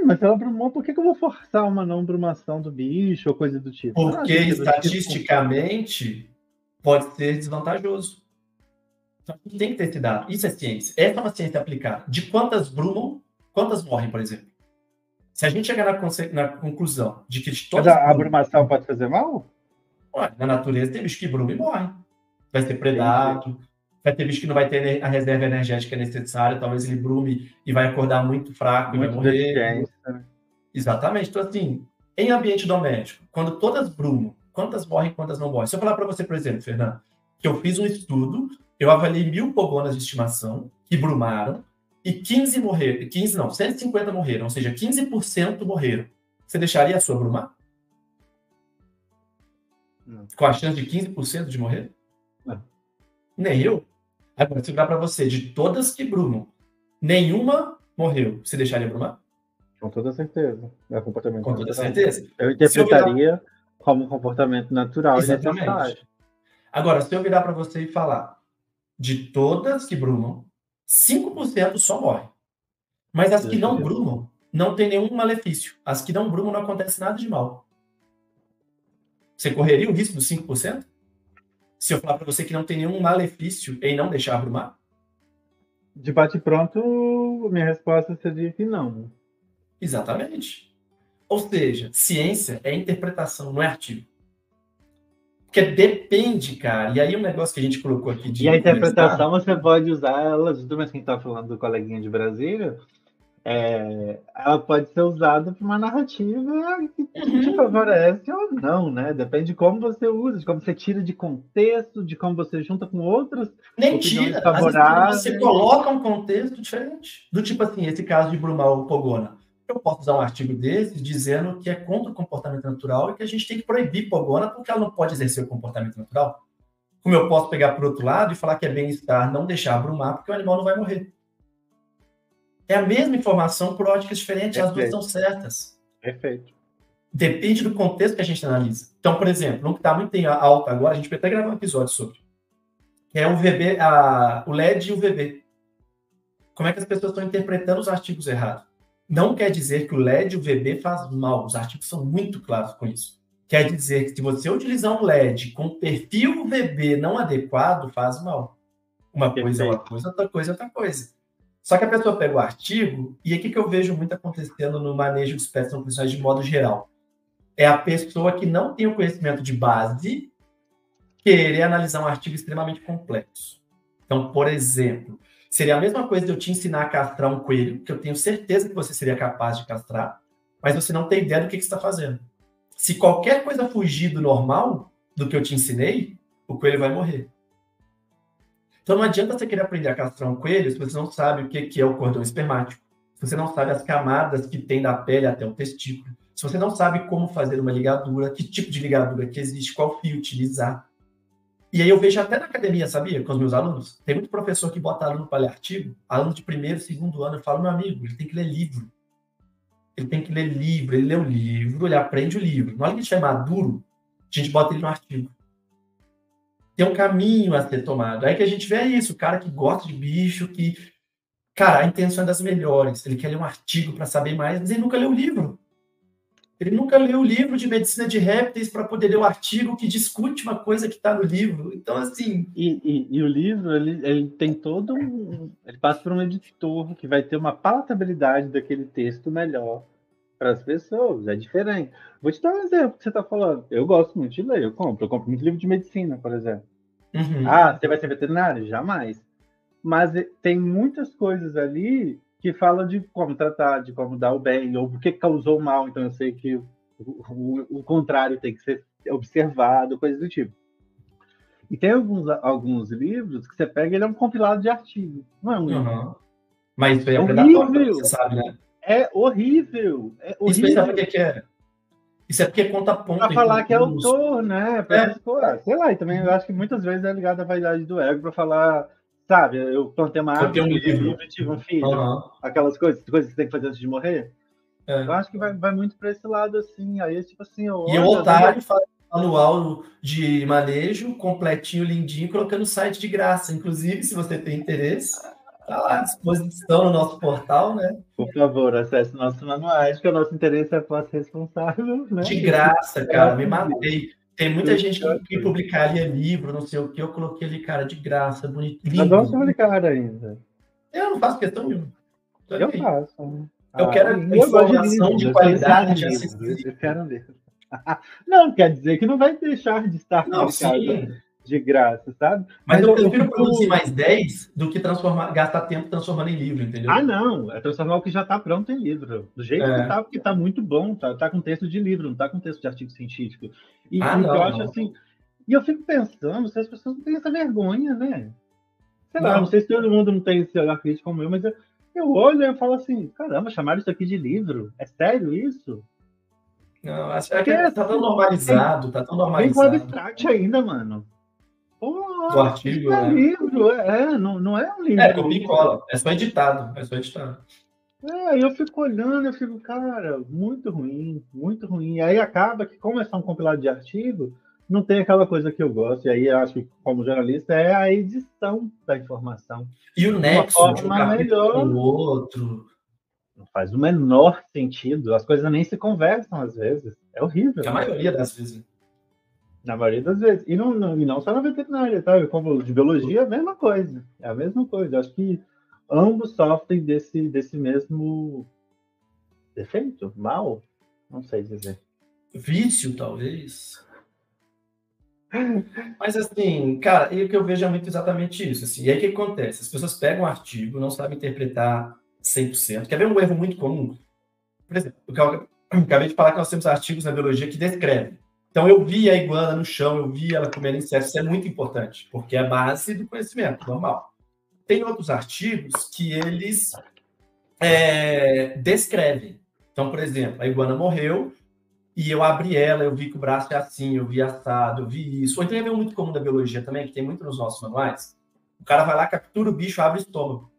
Mas se ela brumou, por que eu vou forçar uma não brumação do bicho ou coisa do tipo? Porque estatisticamente pode ser desvantajoso. Então, a gente tem que ter esse dado. Isso é ciência. Essa é uma ciência aplicada. De quantas brumam, quantas morrem, por exemplo. Se a gente chegar na conclusão de que de todas a brumação pode fazer mal? Na natureza tem bicho que bruma e morre. Vai ser predado. Vai ter bicho que não vai ter a reserva energética necessária. Talvez ele brume e vai acordar muito fraco e vai morrer. Né? Exatamente. Então, assim, em ambiente doméstico, quando todas brumam, quantas morrem e quantas não morrem? Se eu falar para você, por exemplo, Fernando, que eu fiz um estudo, eu avaliei 1.000 pogonas de estimação que brumaram e 15 morreram. 15 não, 150 morreram, ou seja, 15% morreram. Você deixaria a sua brumar? Não. Com a chance de 15% de morrer? Não. Nem eu. Agora, se eu virar para você, de todas que brumam, nenhuma morreu, você deixaria brumar? Com toda certeza. É comportamento Com toda natural. certeza. Eu interpretaria como um comportamento natural. Exatamente. E necessário. Agora, se eu virar para você e falar, de todas que brumam, 5% só morrem. Mas as que não brumam, não tem nenhum malefício. As que não brumam, não acontece nada de mal. Você correria o risco dos 5%? Se eu falar para você que não tem nenhum malefício em não deixar brumar? De bate-pronto, minha resposta seria que não. Exatamente. Ou seja, ciência é interpretação, não é artigo. Porque depende, cara. E aí um negócio que a gente colocou aqui de... E a interpretação você pode usar ela, justamente quem está falando do coleguinha de Brasília, ela pode ser usada para uma narrativa que te favorece ou não, né? Depende de como você usa, de como você tira de contexto, de como você junta com outras opiniões favoráveis. Você coloca um contexto diferente. Do tipo assim, esse caso de brumar ou pogona. Eu posso usar um artigo desse dizendo que é contra o comportamento natural e que a gente tem que proibir pogona porque ela não pode exercer o comportamento natural. Como eu posso pegar por outro lado e falar que é bem-estar não deixar brumar porque o animal não vai morrer. É a mesma informação por óticas diferentes, as duas estão certas. Perfeito. Depende do contexto que a gente analisa. Então, por exemplo, um que está muito em alta agora, a gente vai até gravar um episódio sobre, que é o VB, o LED e o VB. Como é que as pessoas estão interpretando os artigos errados? Não quer dizer que o LED e o VB faz mal. Os artigos são muito claros com isso. Quer dizer que se você utilizar um LED com perfil VB não adequado, faz mal. Uma coisa é uma coisa, outra coisa é outra coisa. Só que a pessoa pega o artigo, e aqui que eu vejo muito acontecendo no manejo de espécies não funcionais de modo geral. É a pessoa que não tem o conhecimento de base querer analisar um artigo extremamente complexo. Então, por exemplo, seria a mesma coisa de eu te ensinar a castrar um coelho, que eu tenho certeza que você seria capaz de castrar, mas você não tem ideia do que você está fazendo. Se qualquer coisa fugir do normal, do que eu te ensinei, o coelho vai morrer. Então não adianta você querer aprender a castrar um coelho se você não sabe o que é o cordão espermático, se você não sabe as camadas que tem da pele até o testículo, se você não sabe como fazer uma ligadura, que tipo de ligadura que existe, qual fio utilizar. E aí eu vejo até na academia, sabia? Com os meus alunos. Tem muito professor que bota aluno para ler artigo, aluno de primeiro, segundo ano, eu falo, meu amigo, ele tem que ler livro. Ele tem que ler livro, ele lê o livro, ele aprende o livro. Na hora que ele estiver maduro, a gente bota ele no artigo. Tem um caminho a ser tomado. Aí que a gente vê isso, o cara que gosta de bicho, que... Cara, a intenção é das melhores. Ele quer ler um artigo para saber mais, mas ele nunca leu o livro. Ele nunca leu o livro de medicina de répteis para poder ler o artigo que discute uma coisa que está no livro. Então, assim... E o livro, ele tem todo um... Ele passa por um editor que vai ter uma palatabilidade daquele texto melhor para as pessoas. É diferente. Vou te dar um exemplo que você está falando. Eu gosto muito de ler, eu compro muito livro de medicina, por exemplo. Você vai ser veterinário? Jamais. Mas tem muitas coisas ali que falam de como tratar, de como dar o bem, ou o que causou o mal. Então eu sei que o contrário tem que ser observado, coisas do tipo. E tem alguns livros que você pega, ele é um compilado de artigos. Não é um livro. Mas isso aí é predatório, você sabe, né? É horrível. Isso aí sabe o que é? Isso é porque conta ponto. Pra falar que é autor, né? Sei lá, e também eu acho que muitas vezes é ligado à vaidade do ego pra falar, sabe, eu plantei uma árvore, um livro e tive um filho. Aquelas coisas que você tem que fazer antes de morrer. Eu acho que vai muito pra esse lado, assim. Aí, tipo assim, e o otário faz manual de manejo, completinho, lindinho, colocando o site de graça. Inclusive, se você tem interesse, tá lá à disposição no nosso portal, né? Por favor, acesse nossos manuais, que o nosso interesse é ser responsável, né? De graça, cara, me matei. Tem muita gente que publicaria livro, não sei o que, eu coloquei ali, cara, de graça, bonito, lindo. Adoro publicar ainda. Eu não faço questão nenhuma. Eu faço. Eu quero informação de qualidade. Eu quero ver. Não quer dizer que não vai deixar de estar publicado de graça, sabe? Mas eu prefiro produzir mais 10 do que gastar tempo transformando em livro, entendeu? Não. É transformar o que já está pronto em livro. Do jeito que tá, porque tá muito bom. Tá com texto de livro, não tá com texto de artigo científico. E eu acho assim... E eu fico pensando se as pessoas não têm essa vergonha, né? Sei lá, não sei se todo mundo não tem esse olhar crítico como eu, mas eu olho e eu falo assim, caramba, chamaram isso aqui de livro? É sério isso? Não, acho que tá tão normalizado, tá tão normalizado. Tem com abstract ainda, mano. O artigo, é livro, não é um livro. É, copia e cola, é só editado. E eu fico olhando, eu fico, cara, muito ruim. E aí acaba que, como é só um compilado de artigo, não tem aquela coisa que eu gosto. E aí eu acho que, como jornalista, é a edição da informação. E o nexo de um capítulo com o outro. Não faz o menor sentido. As coisas nem se conversam, às vezes. É horrível. A maioria das vezes. Na maioria das vezes. E não só na veterinária, tá? Como de biologia, é a mesma coisa. É a mesma coisa. Eu acho que ambos sofrem desse mesmo defeito, mal, não sei dizer. Vício, talvez. Mas assim, cara, o que eu vejo é muito exatamente isso. Assim. E aí o que acontece? As pessoas pegam um artigo, não sabem interpretar 100%. Quer ver um erro muito comum? Por exemplo, eu acabei de falar que nós temos artigos na biologia que descrevem. Então, eu vi a iguana no chão, eu vi ela comendo insetos. Isso é muito importante, porque é a base do conhecimento, normal. Tem outros artigos que eles descrevem. Então, por exemplo, a iguana morreu e eu abri ela, eu vi que o braço é assim, eu vi assado, eu vi isso. Ou então é muito comum da biologia também, que tem muito nos nossos manuais. O cara vai lá, captura o bicho, abre o estômago.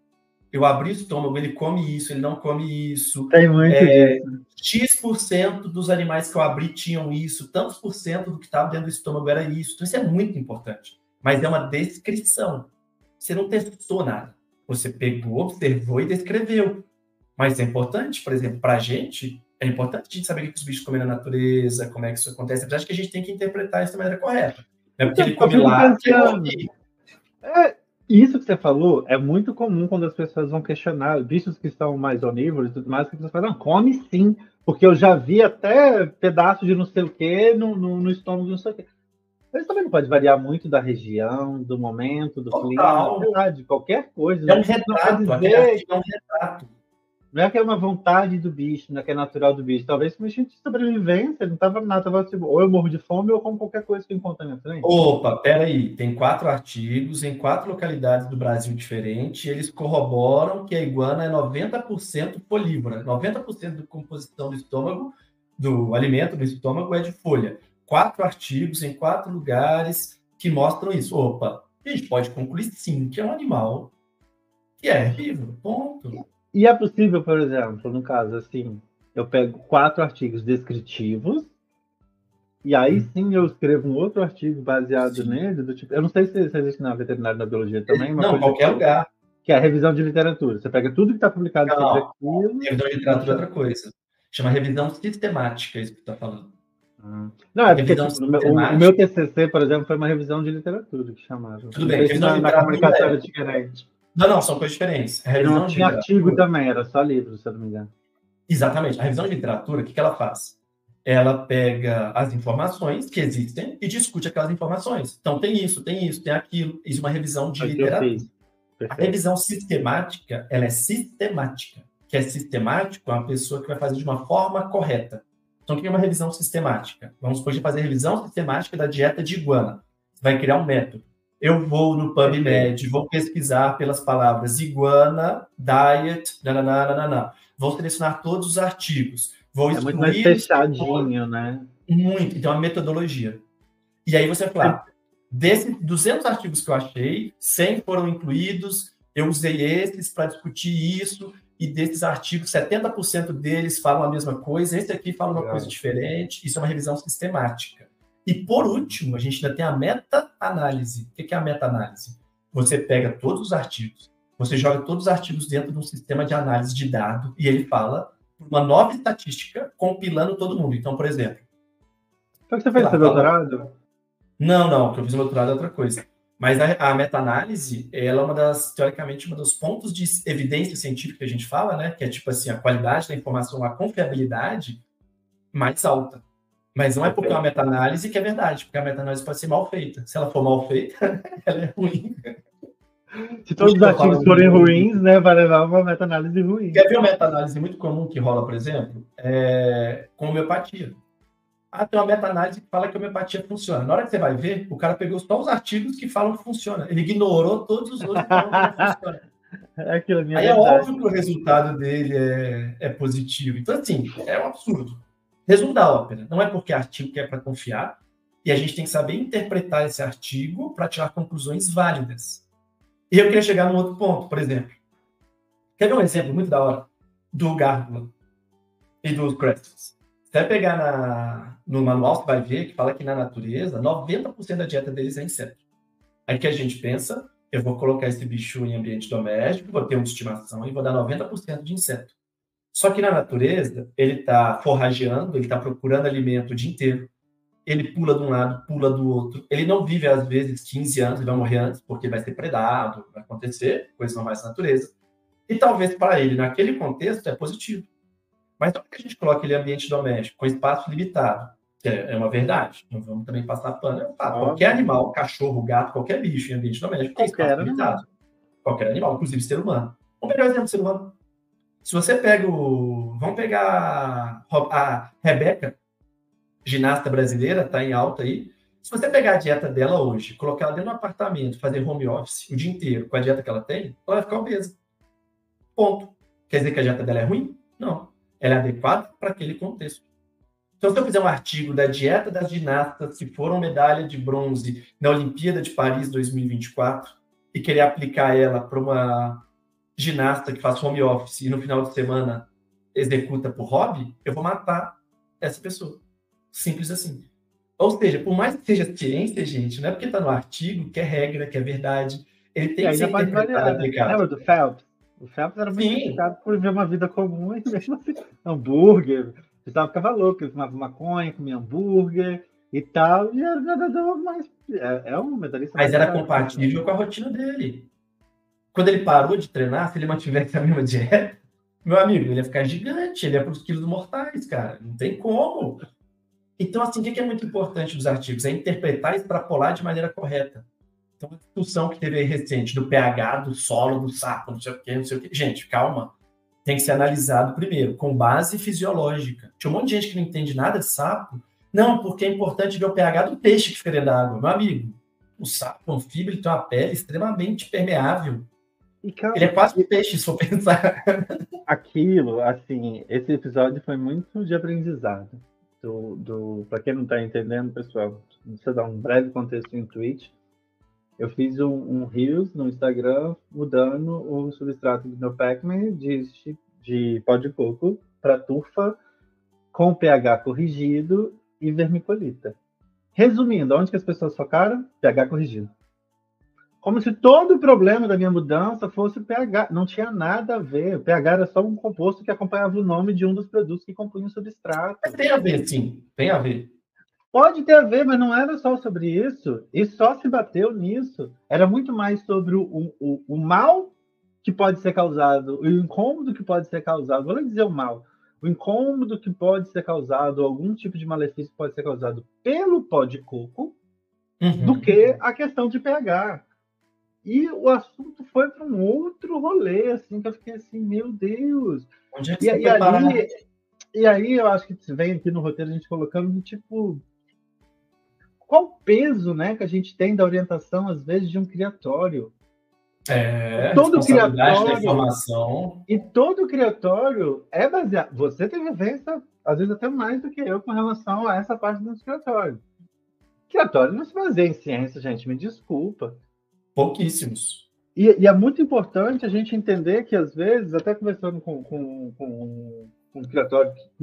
Eu abri o estômago, ele come isso, ele não come isso. Tem muito disso. X% dos animais que eu abri tinham isso, tantos por cento do que estava dentro do estômago era isso. Então, isso é muito importante. Mas é uma descrição. Você não testou nada. Você pegou, observou e descreveu. Mas é importante, por exemplo, para a gente, é importante a gente saber o que os bichos comem na natureza, como é que isso acontece. Apesar de que a gente tem que interpretar isso da maneira correta. Não é porque ele come lá... Isso que você falou é muito comum quando as pessoas vão questionar bichos que são mais onívoros e tudo mais, que as pessoas falam, não, come sim, porque eu já vi até pedaço de não sei o que no estômago de não sei o que. Mas também não pode variar muito da região, do momento, do clima, de qualquer coisa. É um retrato, é um retrato. Não é que é uma vontade do bicho, não é que é natural do bicho. Talvez como instinto de sobrevivência, não tava nada, tava tipo, ou eu morro de fome ou eu como qualquer coisa que eu encontro na minha frente. Opa, peraí, tem 4 artigos em 4 localidades do Brasil diferentes, e eles corroboram que a iguana é 90% folívora, 90% da composição do estômago, do alimento no estômago é de folha. 4 artigos em 4 lugares que mostram isso. Opa, a gente pode concluir sim que é um animal que é herbívoro, ponto. E é possível, por exemplo, no caso assim, eu pego 4 artigos descritivos e aí sim eu escrevo um outro artigo baseado Sim. nele, do tipo, eu não sei se existe na veterinária, na biologia também, uma Não, coisa qualquer lugar. que é a revisão de literatura. Você pega tudo que está publicado sobre Não, aquilo. revisão de literatura é outra coisa. Chama revisão sistemática, isso que você está falando. Não, é porque Revisão tipo, o sistemática. meu TCC, por exemplo, foi uma revisão de literatura que chamava. Tudo bem, revisão de na literatura comunicação era diferente. Não, são coisas diferentes. A E revisão não de tinha literatura... artigo também, era só livro, se eu não me engano. Exatamente. A revisão de literatura, o que ela faz? Ela pega as informações que existem e discute aquelas informações. Então, tem isso, tem aquilo. Isso é uma revisão de literatura. A revisão sistemática, ela é sistemática. Que é sistemático é uma pessoa que vai fazer de uma forma correta. Então, o que é uma revisão sistemática? Vamos hoje fazer a revisão sistemática da dieta de iguana. Você vai criar um método. Eu vou no PubMed, vou pesquisar pelas palavras iguana, diet, nananana. Vou selecionar todos os artigos. Vou é muito mais fechadinho, né? Muito. Então, é uma metodologia. E aí você vai falar, desses 200 artigos que eu achei, 100 foram incluídos, eu usei esses para discutir isso, e desses artigos, 70% deles falam a mesma coisa, esse aqui fala uma coisa diferente. Isso é uma revisão sistemática. E, por último, a gente ainda tem a meta-análise. O que é a meta-análise? Você pega todos os artigos, você joga todos os artigos dentro de um sistema de análise de dados, e ele fala uma nova estatística compilando todo mundo. Então, por exemplo... Foi que você fez seu doutorado? Não, o que eu fiz no doutorado é outra coisa. Mas a meta-análise, ela é teoricamente, uma dos pontos de evidência científica que a gente fala, né? Que é tipo assim, a qualidade da informação, a confiabilidade mais alta. Mas não é porque é uma meta-análise que é verdade, porque a meta-análise pode ser mal feita. Se ela for mal feita, ela é ruim. Se todos os artigos forem ruins, né, vai levar uma meta-análise ruim. Quer ver uma meta-análise muito comum que rola, por exemplo? Com homeopatia. Tem uma meta-análise que fala que a homeopatia funciona. Na hora que você vai ver, o cara pegou só os artigos que falam que funciona. Ele ignorou todos os outros que falam que não funciona. Aí é óbvio que o resultado dele é positivo. Então, assim, é um absurdo. Resumo da ópera. Não é porque artigo que é para confiar, e a gente tem que saber interpretar esse artigo para tirar conclusões válidas. E eu queria chegar num outro ponto, por exemplo. Quer ver um exemplo muito da hora? Do Gárgula e dos Crestos. Você vai pegar no manual, você vai ver que fala que na natureza, 90% da dieta deles é inseto. Aí que a gente pensa, eu vou colocar esse bicho em ambiente doméstico, vou ter uma estimação e vou dar 90% de inseto. Só que na natureza, ele está forrageando, ele está procurando alimento o dia inteiro. Ele pula de um lado, pula do outro. Ele não vive, às vezes, 15 anos, ele vai morrer antes, porque vai ser predado, vai acontecer, coisas normais da natureza. E talvez para ele, naquele contexto, é positivo. Mas não é que a gente coloca ele em ambiente doméstico, com espaço limitado, que é uma verdade, não vamos também passar pano. Qualquer animal, cachorro, gato, qualquer bicho em ambiente doméstico tem espaço limitado. Qualquer animal, inclusive ser humano. Vamos pegar o exemplo do ser humano. Se você pega Vamos pegar a Rebeca, ginasta brasileira, está em alta aí. Se você pegar a dieta dela hoje, colocar ela dentro do apartamento, fazer home office o dia inteiro com a dieta que ela tem, ela vai ficar obesa. Ponto. Quer dizer que a dieta dela é ruim? Não. Ela é adequada para aquele contexto. Então, se eu fizer um artigo da dieta das ginastas que foram medalha de bronze na Olimpíada de Paris 2024 e querer aplicar ela para uma ginasta que faz home office e no final de semana executa por hobby, eu vou matar essa pessoa. Simples assim. Ou seja, por mais que seja ciência, gente, não é porque está no artigo que é regra, que é verdade. Ele tem que ser interpretado e aplicado. Lembra do Phelps? O Phelps era muito criticado por viver uma vida comum e mesmo assim, hambúrguer. O pessoal ficava louco, ele fumava maconha, comia hambúrguer e tal, e era nadador mais. É um medalhista. Mas era compatível com a rotina dele. Quando ele parou de treinar, se ele mantivesse a mesma dieta, meu amigo, ele ia ficar gigante, ele ia para os quilos mortais, cara. Não tem como. Então, assim, o que é muito importante dos artigos? É interpretar e extrapolar de maneira correta. Então, a discussão que teve aí recente do pH, do solo, do sapo, não sei o quê. Gente, calma. tem que ser analisado primeiro, com base fisiológica. Tinha um monte de gente que não entende nada de sapo. Não, porque é importante ver o pH do peixe que fica dentro da água. Meu amigo, o sapo, o anfíbio, ele tem uma pele extremamente permeável. E, cara, ele é quase um peixe, se for pensar. Aquilo, assim, esse episódio foi muito de aprendizado. Para quem não está entendendo, pessoal, deixa eu dar um breve contexto em Twitch. Eu fiz um Reels no Instagram mudando o substrato do meu Pac-Man de pó de coco para turfa com pH corrigido e vermiculita. Resumindo, onde que as pessoas focaram? pH corrigido. Como se todo o problema da minha mudança fosse o pH. Não tinha nada a ver. O pH era só um composto que acompanhava o nome de um dos produtos que compunham o substrato. Mas tem a ver, sim. Tem a ver. Pode ter a ver, mas não era só sobre isso. E só se bateu nisso. Era muito mais sobre o mal que pode ser causado, o incômodo que pode ser causado. Vou dizer o mal. O incômodo que pode ser causado, algum tipo de malefício que pode ser causado pelo pó de coco, do que a questão de pH. E o assunto foi para um outro rolê, assim, que eu fiquei assim, meu Deus. Onde é que você foi parar? E aí eu acho que vem aqui no roteiro a gente colocando, tipo, qual o peso, né, que a gente tem da orientação, às vezes, de um criatório. Todo criatório da informação. E todo criatório é baseado. Você tem vivência, às vezes até mais do que eu, com relação a essa parte do criatório. Criatório não se baseia em ciência, gente, me desculpa. Pouquíssimos. E é muito importante a gente entender que, às vezes, até conversando com um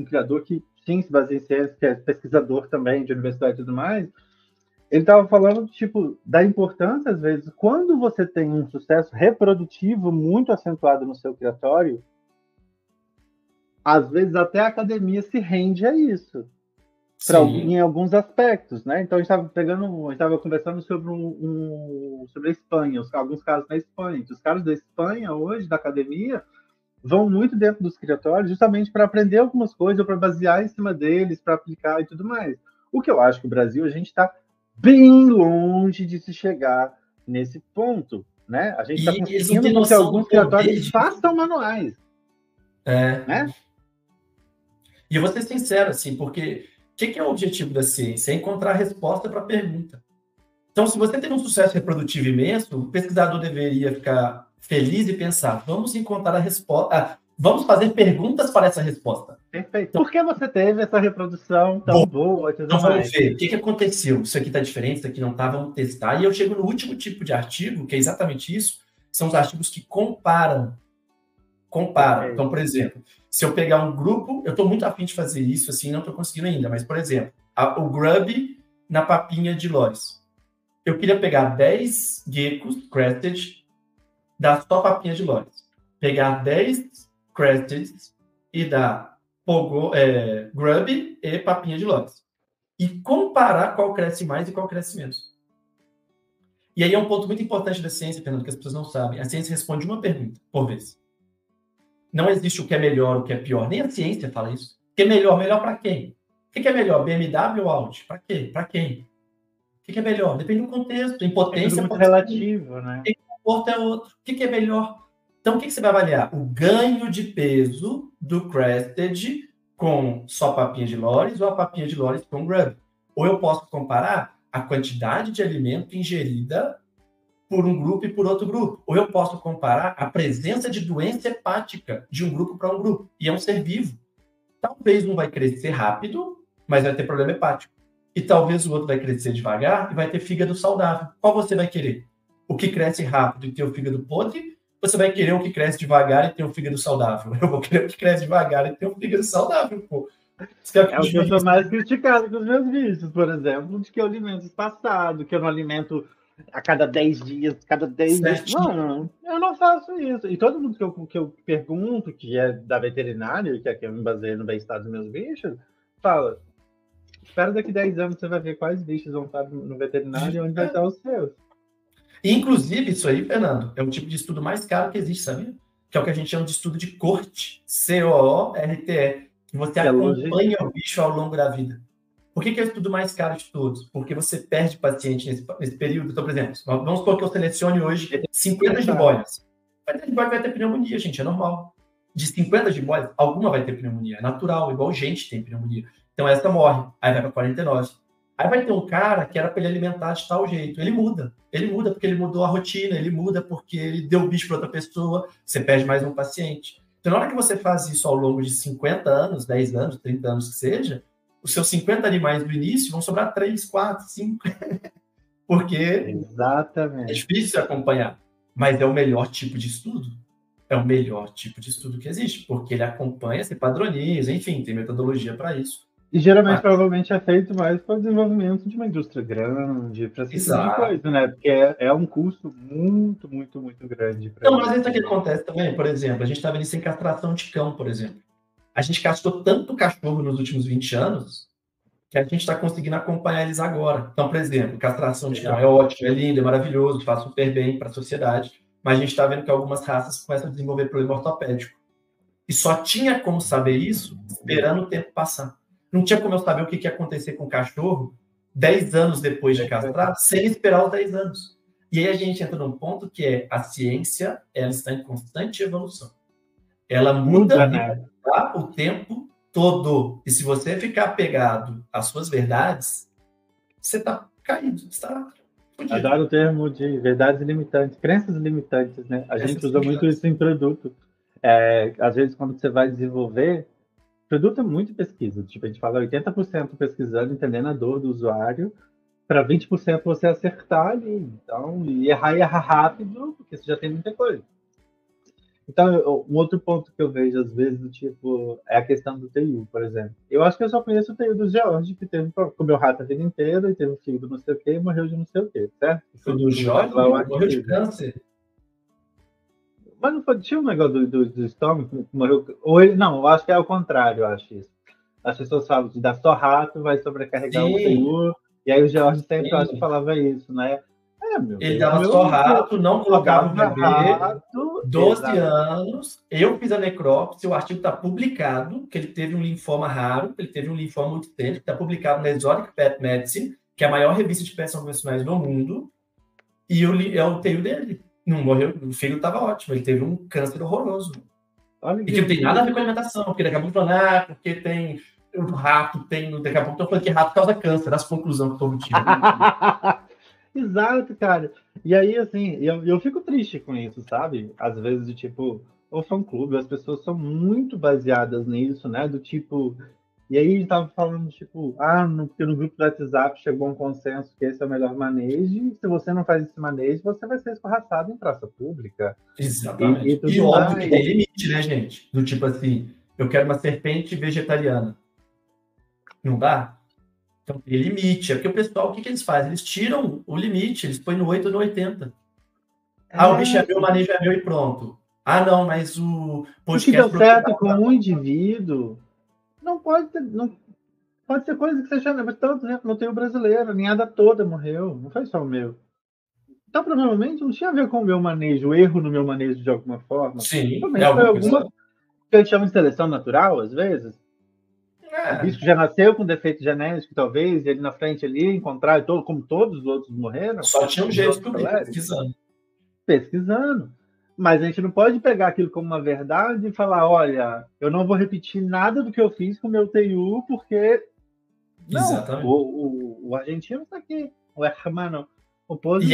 criador que sim se baseia em ciência, que é pesquisador também de universidade e tudo mais, ele estava falando, tipo, da importância, às vezes, quando você tem um sucesso reprodutivo muito acentuado no seu criatório, às vezes até a academia se rende a isso. Em alguns aspectos, né? Então a gente estava conversando sobre sobre a Espanha, alguns casos na Espanha. Os caras da Espanha hoje da academia vão muito dentro dos criatórios justamente para aprender algumas coisas, para basear em cima deles, para aplicar e tudo mais. O que eu acho que o Brasil a gente está bem longe de se chegar nesse ponto, né? A gente está conseguindo que alguns criatórios façam manuais, né? E eu vou ser sincero, assim, porque o que é o objetivo da ciência? É encontrar a resposta para a pergunta. Então, se você teve um sucesso reprodutivo imenso, o pesquisador deveria ficar feliz e pensar, vamos encontrar a resposta, vamos fazer perguntas para essa resposta. Perfeito. Por que você teve essa reprodução tão boa? Então, vamos ver, o que aconteceu? Isso aqui está diferente, isso aqui não está, vamos testar. E eu chego no último tipo de artigo, que é exatamente isso, são os artigos que comparam. Então, por exemplo, se eu pegar um grupo, eu estou muito afim de fazer isso, assim, não estou conseguindo ainda, mas, por exemplo, o grub na papinha de Loris. Eu queria pegar 10 geckos crested da só papinha de Loris. Pegar 10 crested e dar grub e papinha de Loris. E comparar qual cresce mais e qual cresce menos. E aí é um ponto muito importante da ciência, Fernando, que as pessoas não sabem. A ciência responde uma pergunta por vez. Não existe o que é melhor, o que é pior. Nem a ciência fala isso. O que é melhor? Melhor para quem? O que é melhor? BMW ou Audi? Para quê? Para quem? O que é melhor? Depende do contexto. Impotência é muito relativo, né? Conforto é outro. O que é melhor? Então, o que você vai avaliar? O ganho de peso do Crested com só papinha de Loris ou a papinha de Loris com grub. Ou eu posso comparar a quantidade de alimento ingerida por um grupo e por outro grupo. Ou eu posso comparar a presença de doença hepática de um grupo para um grupo. E é um ser vivo. Talvez um vai crescer rápido, mas vai ter problema hepático. E talvez o outro vai crescer devagar e vai ter fígado saudável. Qual você vai querer? O que cresce rápido e tem o fígado podre? Você vai querer o que cresce devagar e tem o fígado saudável? Eu vou querer o que cresce devagar e tem o fígado saudável, pô. É o que eu sou mais criticado com os meus vídeos, por exemplo, de que eu alimento espaçado, que eu não alimento a cada 10 dias, cada 10 dias. Não, eu não faço isso. E todo mundo que eu pergunto, que é da veterinária, que é que eu me baseio no bem-estar dos meus bichos, fala, espera daqui 10 anos você vai ver quais bichos vão estar no veterinário e onde vai estar os seus. Inclusive, isso aí, Fernando, é um tipo de estudo mais caro que existe, sabia? Que é o que a gente chama de estudo de corte, C-O-O-R-T-E, que você acompanha o bicho ao longo da vida. Por que é o estudo mais caro de todos? Porque você perde paciente nesse período. Então, por exemplo, vamos supor que eu selecione hoje 50 jiboias. 50 jiboias vai ter pneumonia, gente, é normal. de 50 jiboias, alguma vai ter pneumonia. É natural, igual gente tem pneumonia. Então essa morre, aí vai para 49. Aí vai ter um cara que era para ele alimentar de tal jeito. Ele muda porque ele mudou a rotina, ele muda porque ele deu o bicho para outra pessoa, você perde mais um paciente. Então, na hora que você faz isso ao longo de 50 anos, 10 anos, 30 anos que seja, os seus 50 animais do início vão sobrar 3, 4, 5. Porque Exatamente. é difícil acompanhar. Mas é o melhor tipo de estudo. É o melhor tipo de estudo que existe, porque ele acompanha, se padroniza, enfim, tem metodologia para isso. E geralmente, provavelmente, é feito mais para o desenvolvimento de uma indústria grande, para esse tipo de coisa, né? Porque é um custo muito, muito, muito grande. Não, mas isso aqui acontece também, por exemplo, a gente está vendo isso em castração de cão, por exemplo. A gente castrou tanto cachorro nos últimos 20 anos que a gente está conseguindo acompanhar eles agora. Então, por exemplo, castração de cão é ótimo, é lindo, é maravilhoso, faz super bem para a sociedade, mas a gente está vendo que algumas raças começam a desenvolver problema ortopédico. E só tinha como saber isso esperando o tempo passar. Não tinha como eu saber o que ia acontecer com o cachorro 10 anos depois de castrar, sem esperar os 10 anos. E aí a gente entra num ponto que é a ciência, ela está em constante evolução. Ela muda, né, o tempo todo. E se você ficar apegado às suas verdades, você está caído, você está fudido. Adoro o termo de verdades limitantes, crenças limitantes, né? A gente usa muito isso em produto. Às vezes, quando você vai desenvolver, produto é muito pesquisa. Tipo, a gente fala 80% pesquisando, entendendo a dor do usuário, para 20% você acertar ali. Então, e errar rápido, porque você já tem muita coisa. Então, um outro ponto que eu vejo, às vezes, do tipo, é a questão do TU, por exemplo. Eu acho que eu só conheço o TU do George, que comeu rato a vida inteira, e teve um filho não sei o quê, e morreu de não sei o quê, certo? Foi do George, morreu de câncer. Mas não foi, tinha um negócio do estômago que morreu. Ou ele, não, eu acho que é o contrário, eu acho isso. As pessoas falam que dá só rato, vai sobrecarregar o TU, e aí o George sempre, eu acho que falava isso, né? Ele dava só rato, não colocava o bebê, 12 anos. Eu fiz a necrópsia, o artigo está publicado, que ele teve um linfoma raro, ele teve um linfoma multicêntrico, está publicado na Exotic Pet Medicine, que é a maior revista de pets convencionais do mundo, e é o TU dele. Não morreu, o filho estava ótimo, ele teve um câncer horroroso. E que não tem nada a ver com alimentação, porque daqui a pouco falando, porque tem o rato, daqui a pouco estão falando que rato causa câncer, essa conclusão que eu estou tirando. Exato, cara. E aí, assim, eu fico triste com isso, sabe? Às vezes, tipo, o fã-clube, as pessoas são muito baseadas nisso, né? Do tipo... E aí, a gente tava falando, tipo, porque no grupo do WhatsApp chegou a um consenso que esse é o melhor manejo, e se você não faz esse manejo, você vai ser escorraçado em praça pública. Exatamente. E óbvio que tem limite, né, gente? Do tipo assim, eu quero uma serpente vegetariana. Não dá? Então, tem limite. É porque o pessoal, o que eles fazem? Eles tiram o limite, eles põem no 8 ou no 80. O bicho é meu, o manejo é meu e pronto. Não, mas o podcast... O que deu certo com um indivíduo não pode ter... Não, pode ser coisa que você chama... Tanto, né? Não tem o brasileiro, a ninhada toda morreu. Não foi só o meu. Então, provavelmente, não tinha a ver com o meu manejo, o erro no meu manejo de alguma forma. Sim. Foi alguma que a gente chama de seleção natural, às vezes. O bicho já nasceu com defeito genético, talvez, e ele na frente ali encontrar, como todos os outros morreram. Só tinha um jeito de pesquisando. Mas a gente não pode pegar aquilo como uma verdade e falar, olha, eu não vou repetir nada do que eu fiz com o meu TU, porque... Não, exatamente. O argentino está aqui, o hermano. E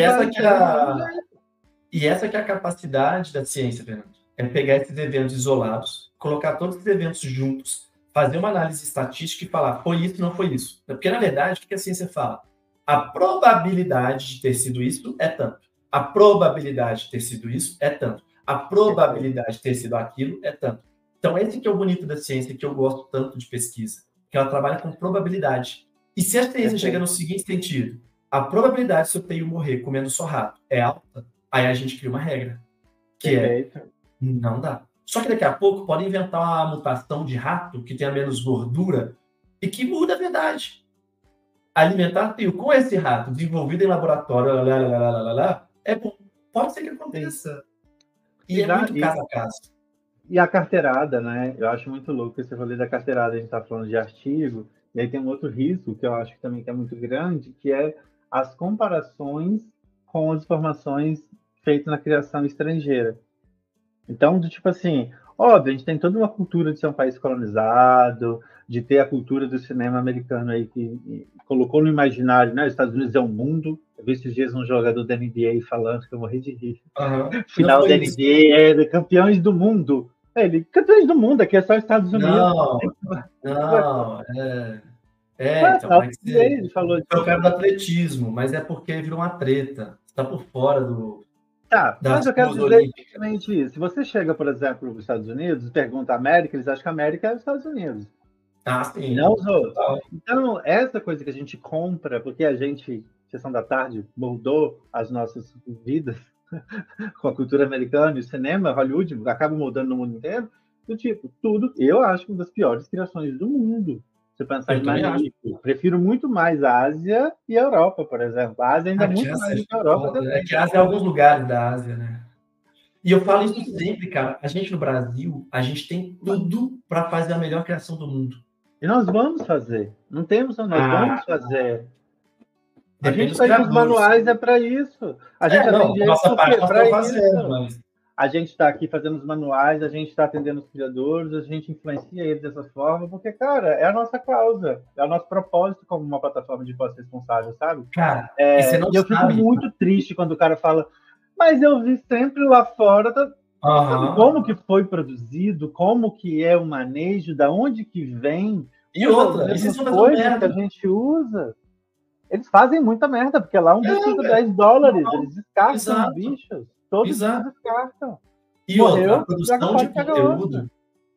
essa que é a capacidade da ciência, Fernando. É pegar esses eventos isolados, colocar todos esses eventos juntos, fazer uma análise estatística e falar, foi isso, não foi isso. Porque, na verdade, o que a ciência fala? A probabilidade de ter sido isso é tanto. A probabilidade de ter sido isso é tanto. A probabilidade de ter sido aquilo é tanto. Então, esse que é o bonito da ciência, que eu gosto tanto de pesquisa, que ela trabalha com probabilidade. E se a ciência chega no seguinte sentido, a probabilidade de seu TU morrer comendo só rato é alta, aí a gente cria uma regra, que não dá. Só que daqui a pouco pode inventar uma mutação de rato que tenha menos gordura e que muda a verdade. Alimentar TU com esse rato desenvolvido em laboratório, é bom. Pode ser que aconteça. E é muito caso a caso. E a carteirada, né? Eu acho muito louco esse rolê da carteirada. A gente está falando de artigo, e aí tem um outro risco que eu acho que também é muito grande, que é as comparações com as informações feitas na criação estrangeira. Então, do tipo assim, Óbvio, a gente tem toda uma cultura de ser um país colonizado, de ter a cultura do cinema americano aí que colocou no imaginário, né? Os Estados Unidos é um mundo. Eu vi esses dias um jogador da NBA falando que eu morri de rir. Final da NBA é de campeões do mundo. Ele, campeões do mundo, aqui é só Estados Unidos. Não, então, ele falou é o cara do atletismo, mas é porque virou uma treta. Você tá por fora do... Tá, mas eu quero dizer exatamente isso. Se você chega, por exemplo, nos Estados Unidos e pergunta a América, eles acham que a América é os Estados Unidos. Ah, sim. Não os outros. Então, essa coisa que a gente compra, porque a gente, Sessão da Tarde, moldou as nossas vidas com a cultura americana e o cinema, Hollywood, acaba moldando no mundo inteiro, do tipo, tudo, eu acho uma das piores criações do mundo. Você pensar em magnífico. Prefiro muito mais a Ásia e a Europa, por exemplo. A Ásia ainda é muito mais do que a Europa. É que a Ásia é alguns lugares da Ásia, né? E eu falo isso sempre, cara. A gente no Brasil, a gente tem tudo para fazer a melhor criação do mundo. E nós vamos fazer. Não temos, nós vamos fazer. A gente está com os manuais é para isso. A gente atende nossa parte nós estamos fazendo, mas... A gente está aqui fazendo os manuais, a gente está atendendo os criadores, a gente influencia eles dessa forma, porque, cara, é a nossa causa, é o nosso propósito como uma plataforma de voz responsável, sabe? Cara, e eu fico muito triste quando o cara fala, mas eu vi sempre lá fora, como que foi produzido, como que é o manejo, da onde que vem, e outra, essas coisas que a gente usa. Eles fazem muita merda, porque lá um bicho custa $10, eles descartam os bichos. Todos descartam. E outra, a produção de conteúdo,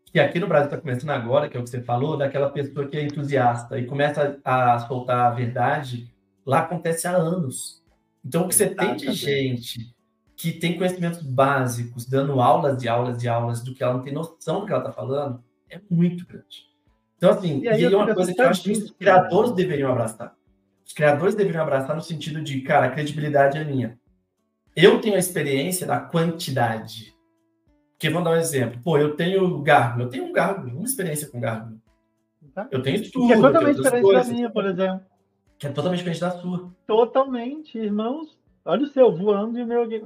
que aqui no Brasil está começando agora, que é o que você falou, daquela pessoa que é entusiasta e começa a soltar a verdade, lá acontece há anos. Então, o que você tem de gente que tem conhecimentos básicos, dando aulas e aulas e aulas do que ela não tem noção do que ela está falando, é muito grande. Então, assim, e aí é uma coisa que eu acho que os criadores deveriam abraçar. Os criadores deveriam abraçar no sentido de, cara, a credibilidade é minha. Eu tenho a experiência da quantidade. Porque, vamos dar um exemplo. Pô, eu tenho Gargo, uma experiência com Gargo. Eu tenho estudo. Que é totalmente diferente da minha, por exemplo. Que é totalmente diferente da sua. Totalmente, irmãos. Olha o seu voando e o meu aqui.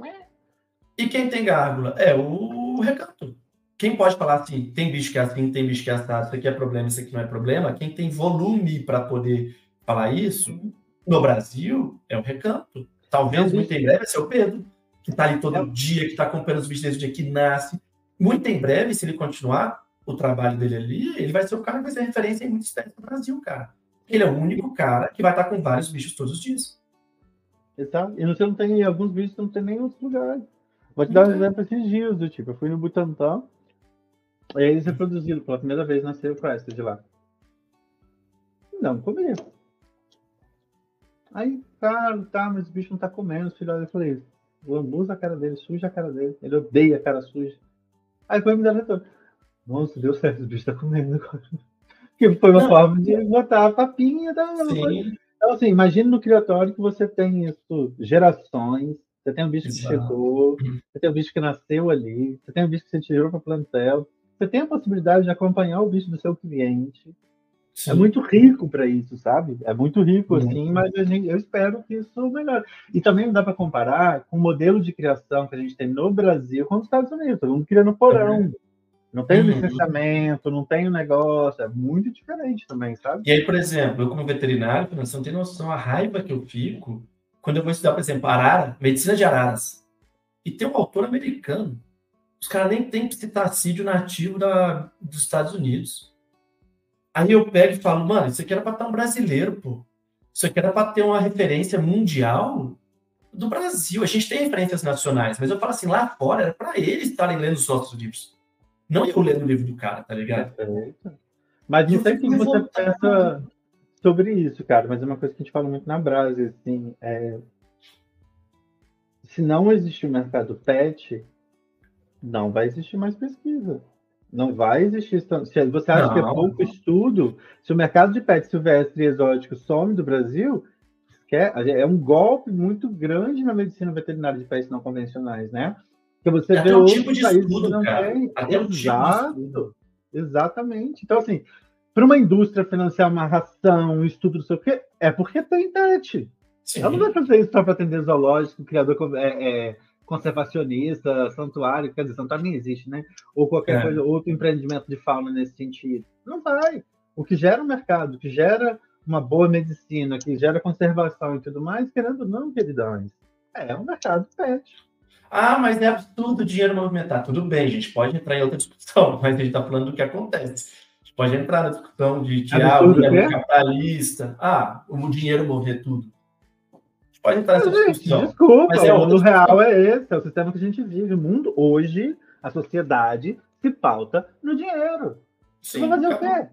E quem tem gárgula? É o Recanto. Quem pode falar assim, tem bicho que é assim, tem bicho que é assado, isso aqui é problema, isso aqui não é problema? Quem tem volume para poder falar isso, no Brasil, é o Recanto. Talvez, muito em breve, vai ser o Pedro, que está ali todo dia, que está acompanhando os bichos desde o dia que nasce. Muito em breve, se ele continuar o trabalho dele ali, ele vai ser o cara que vai ser referência em muitas espécies do Brasil, cara. Ele é o único cara que vai estar com vários bichos todos os dias. Exato. E você não tem, alguns bichos não tem nem em outros lugares. Vou te dar um exemplo esses dias, do tipo, eu fui no Butantã, e eles reproduziram, pela primeira vez nasceu o Crested de lá. Não comia. Aí, cara, mas o bicho não tá comendo, filho. Eu falei, lambuza a cara dele, suja a cara dele. Ele odeia a cara suja. Aí foi me dar retorno. Nossa, deu certo, o bicho tá comendo agora. Que foi uma forma de botar a papinha da. Então, assim, imagina no criatório que você tem isso, gerações. Você tem um bicho que chegou, você tem um bicho que nasceu ali, você tem um bicho que você tirou para plantel. Você tem a possibilidade de acompanhar o bicho do seu cliente. Sim. É muito rico para isso, sabe? É muito rico, assim, mas eu espero que isso melhore. E também não dá para comparar com o modelo de criação que a gente tem no Brasil com os Estados Unidos. Todo mundo cria no porão. Não tem licenciamento, não tem o negócio. É muito diferente também, sabe? E aí, por exemplo, eu como veterinário, você não tem noção a raiva que eu fico quando eu vou estudar, por exemplo, arara, medicina de araras. E tem um autor americano. Os caras nem têm psitacídeo nativo dos Estados Unidos. Aí eu pego e falo, mano, isso aqui era para estar um brasileiro, pô. Isso aqui era para ter uma referência mundial do Brasil. A gente tem referências nacionais, mas eu falo assim, lá fora era para eles estarem lendo os nossos livros. Não eu lendo o livro do cara, tá ligado? Mas não sei o que você pensa sobre isso, cara, mas é uma coisa que a gente fala muito na Brasa, assim, se não existir o mercado pet, não vai existir mais pesquisa. Não vai existir. Se você acha que é pouco estudo, se o mercado de pet silvestre e exótico some do Brasil, é um golpe muito grande na medicina veterinária de pets não convencionais, né? Porque você vê outros tipo de países estudo, que não cara. tem. Exato. Exatamente. Então, assim, para uma indústria financiar uma ração, um estudo, não sei o quê, é porque tem pet. Sim. Ela não vai fazer isso só para atender zoológico, criador conservacionista, santuário, quer dizer, santuário nem existe, né? Ou qualquer coisa, outro empreendimento de fauna nesse sentido. Não vai. O que gera um mercado, o que gera uma boa medicina, que gera conservação e tudo mais, querendo ou não, queridões, é um mercado pet. Mas é absurdo o dinheiro movimentar. Tudo bem, a gente pode entrar em outra discussão, mas a gente está falando do que acontece. A gente pode entrar na discussão de o dinheiro capitalista. O dinheiro mover tudo. A gente pode entrar nessa discussão. Desculpa, mas o mundo real é esse, é o sistema que a gente vive. O mundo hoje, a sociedade se pauta no dinheiro. Sim, vai fazer o quê?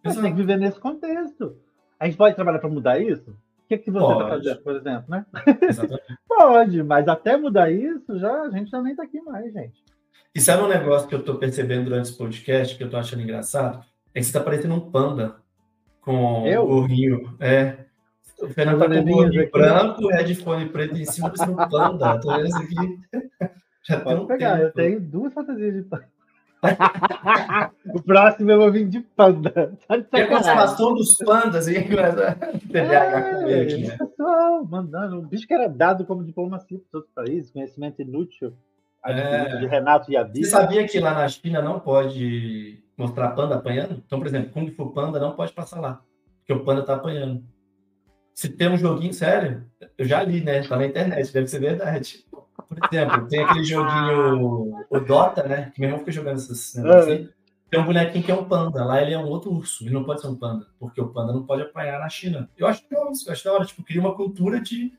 Você tem que viver nesse contexto. A gente pode trabalhar para mudar isso? O que você está fazendo, por exemplo, né? Exatamente. Pode, mas até mudar isso, a gente já nem está aqui mais, gente. E sabe um negócio que eu estou percebendo durante esse podcast, que eu estou achando engraçado? É que você está parecendo um panda com o gorrinho. O Fernando tá com o gorrinho branco, headphone preto em cima, parecendo um panda. Tô vendo isso aqui. Já pode pegar, eu tenho 2 fantasias de panda. O próximo eu vou vir de panda. É a conservação dos pandas, hein? Pessoal, mandando. Um bicho que era dado como diplomacia para outros países, conhecimento inútil. De Renato Yabi. Você sabia que lá na China não pode mostrar panda apanhando? Então, por exemplo, Kung Fu Panda não pode passar lá, porque o panda tá apanhando. Se tem um joguinho, sério, eu já li, né? Tá na internet, deve ser verdade. Por exemplo, tem aquele joguinho, o Dota, né? Que meu irmão fica jogando esses negócios assim. Tem um bonequinho que é um panda. Lá ele é um outro urso. Ele não pode ser um panda, porque o panda não pode apanhar na China. Eu acho que é isso. Eu acho da hora. Tipo, cria uma cultura de...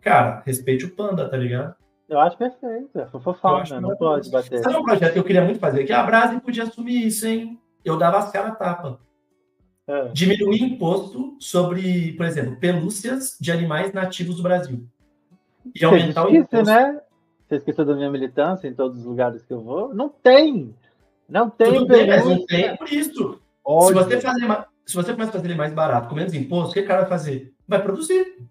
Cara, respeite o panda, tá ligado? Eu acho perfeito. É fofofal, né? Não pode bater. Sabe um projeto que eu queria muito fazer? Que a Braskem podia assumir isso, hein? Eu dava as caras a tapa. Diminuir imposto sobre, por exemplo, pelúcias de animais nativos do Brasil. E aumentar o imposto. Né? Você esqueceu da minha militância em todos os lugares que eu vou? Não tem! Não tem. Tudo bem, mas não tem por isso. Se você começa a fazer ele mais barato, com menos imposto, o que o cara vai fazer? Vai produzir.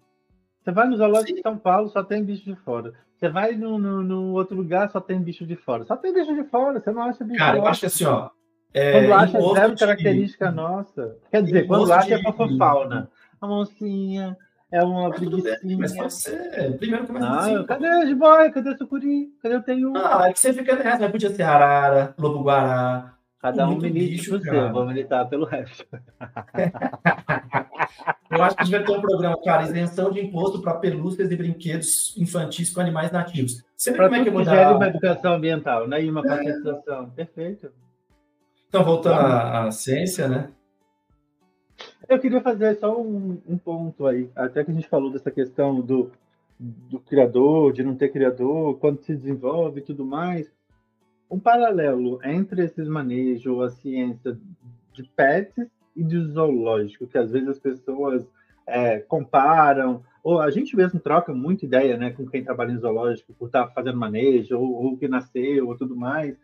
Você vai no zoológico de São Paulo, só tem bicho de fora. Você vai no outro lugar, só tem bicho de fora. Só tem bicho de fora, você não acha bicho Cara, de fora. eu acho assim, ó... quando acha zero característica nossa. Quer dizer, quando acha é fofofauna. A moncinha, é uma preguiçinha. Mas pode ser. Primeiro começa assim. Cadê a jiboia? Cadê a sucuri? Cadê o tenho? É que você fica nessa. Mas podia ser arara, lobo-guará. Cada um milite pro seu. Vou militar pelo resto. Eu acho que a gente vai ter um programa, cara, isenção de imposto para pelúcias e brinquedos infantis com animais nativos. Você vê como é que mudar? Uma educação ambiental, né? E uma conscientização. Perfeito. Então, voltando à ciência, né? Eu queria fazer só um ponto aí. Até que a gente falou dessa questão do criador, de não ter criador, quando se desenvolve e tudo mais. Um paralelo entre esses manejos, a ciência de pets e de zoológico, que às vezes as pessoas comparam, ou a gente mesmo troca muita ideia, né, com quem trabalha em zoológico, por estar fazendo manejo, ou que nasceu, ou tudo mais.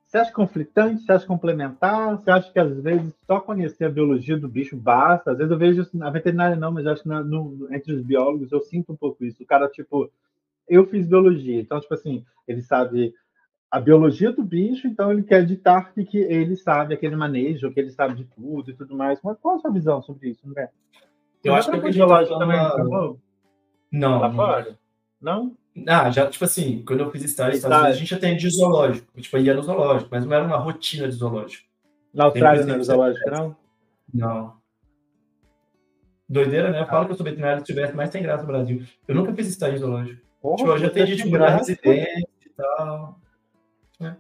Você acha conflitante? Você acha complementar? Você acha que, às vezes, só conhecer a biologia do bicho basta? Às vezes eu vejo, na veterinária não, mas acho que entre os biólogos eu sinto um pouco isso. O cara, tipo, eu fiz biologia, então, tipo assim, ele sabe a biologia do bicho, então ele quer ditar que ele sabe aquele manejo, que ele sabe de tudo e tudo mais. Mas qual a sua visão sobre isso, André? Eu acho que o biológico também não. Lá fora? Não? Já, tipo assim, quando eu fiz estágio, a gente atendia zoológico. Tipo, ia no zoológico, mas não era uma rotina de zoológico. Na Austrália não era zoológico, não? Não. Doideira, né? Eu falo que eu sou veterinário, se tivesse mais sem graça no Brasil. Eu nunca fiz estágio zoológico. Tipo, eu já atendi tipo, na residência e tal. Né?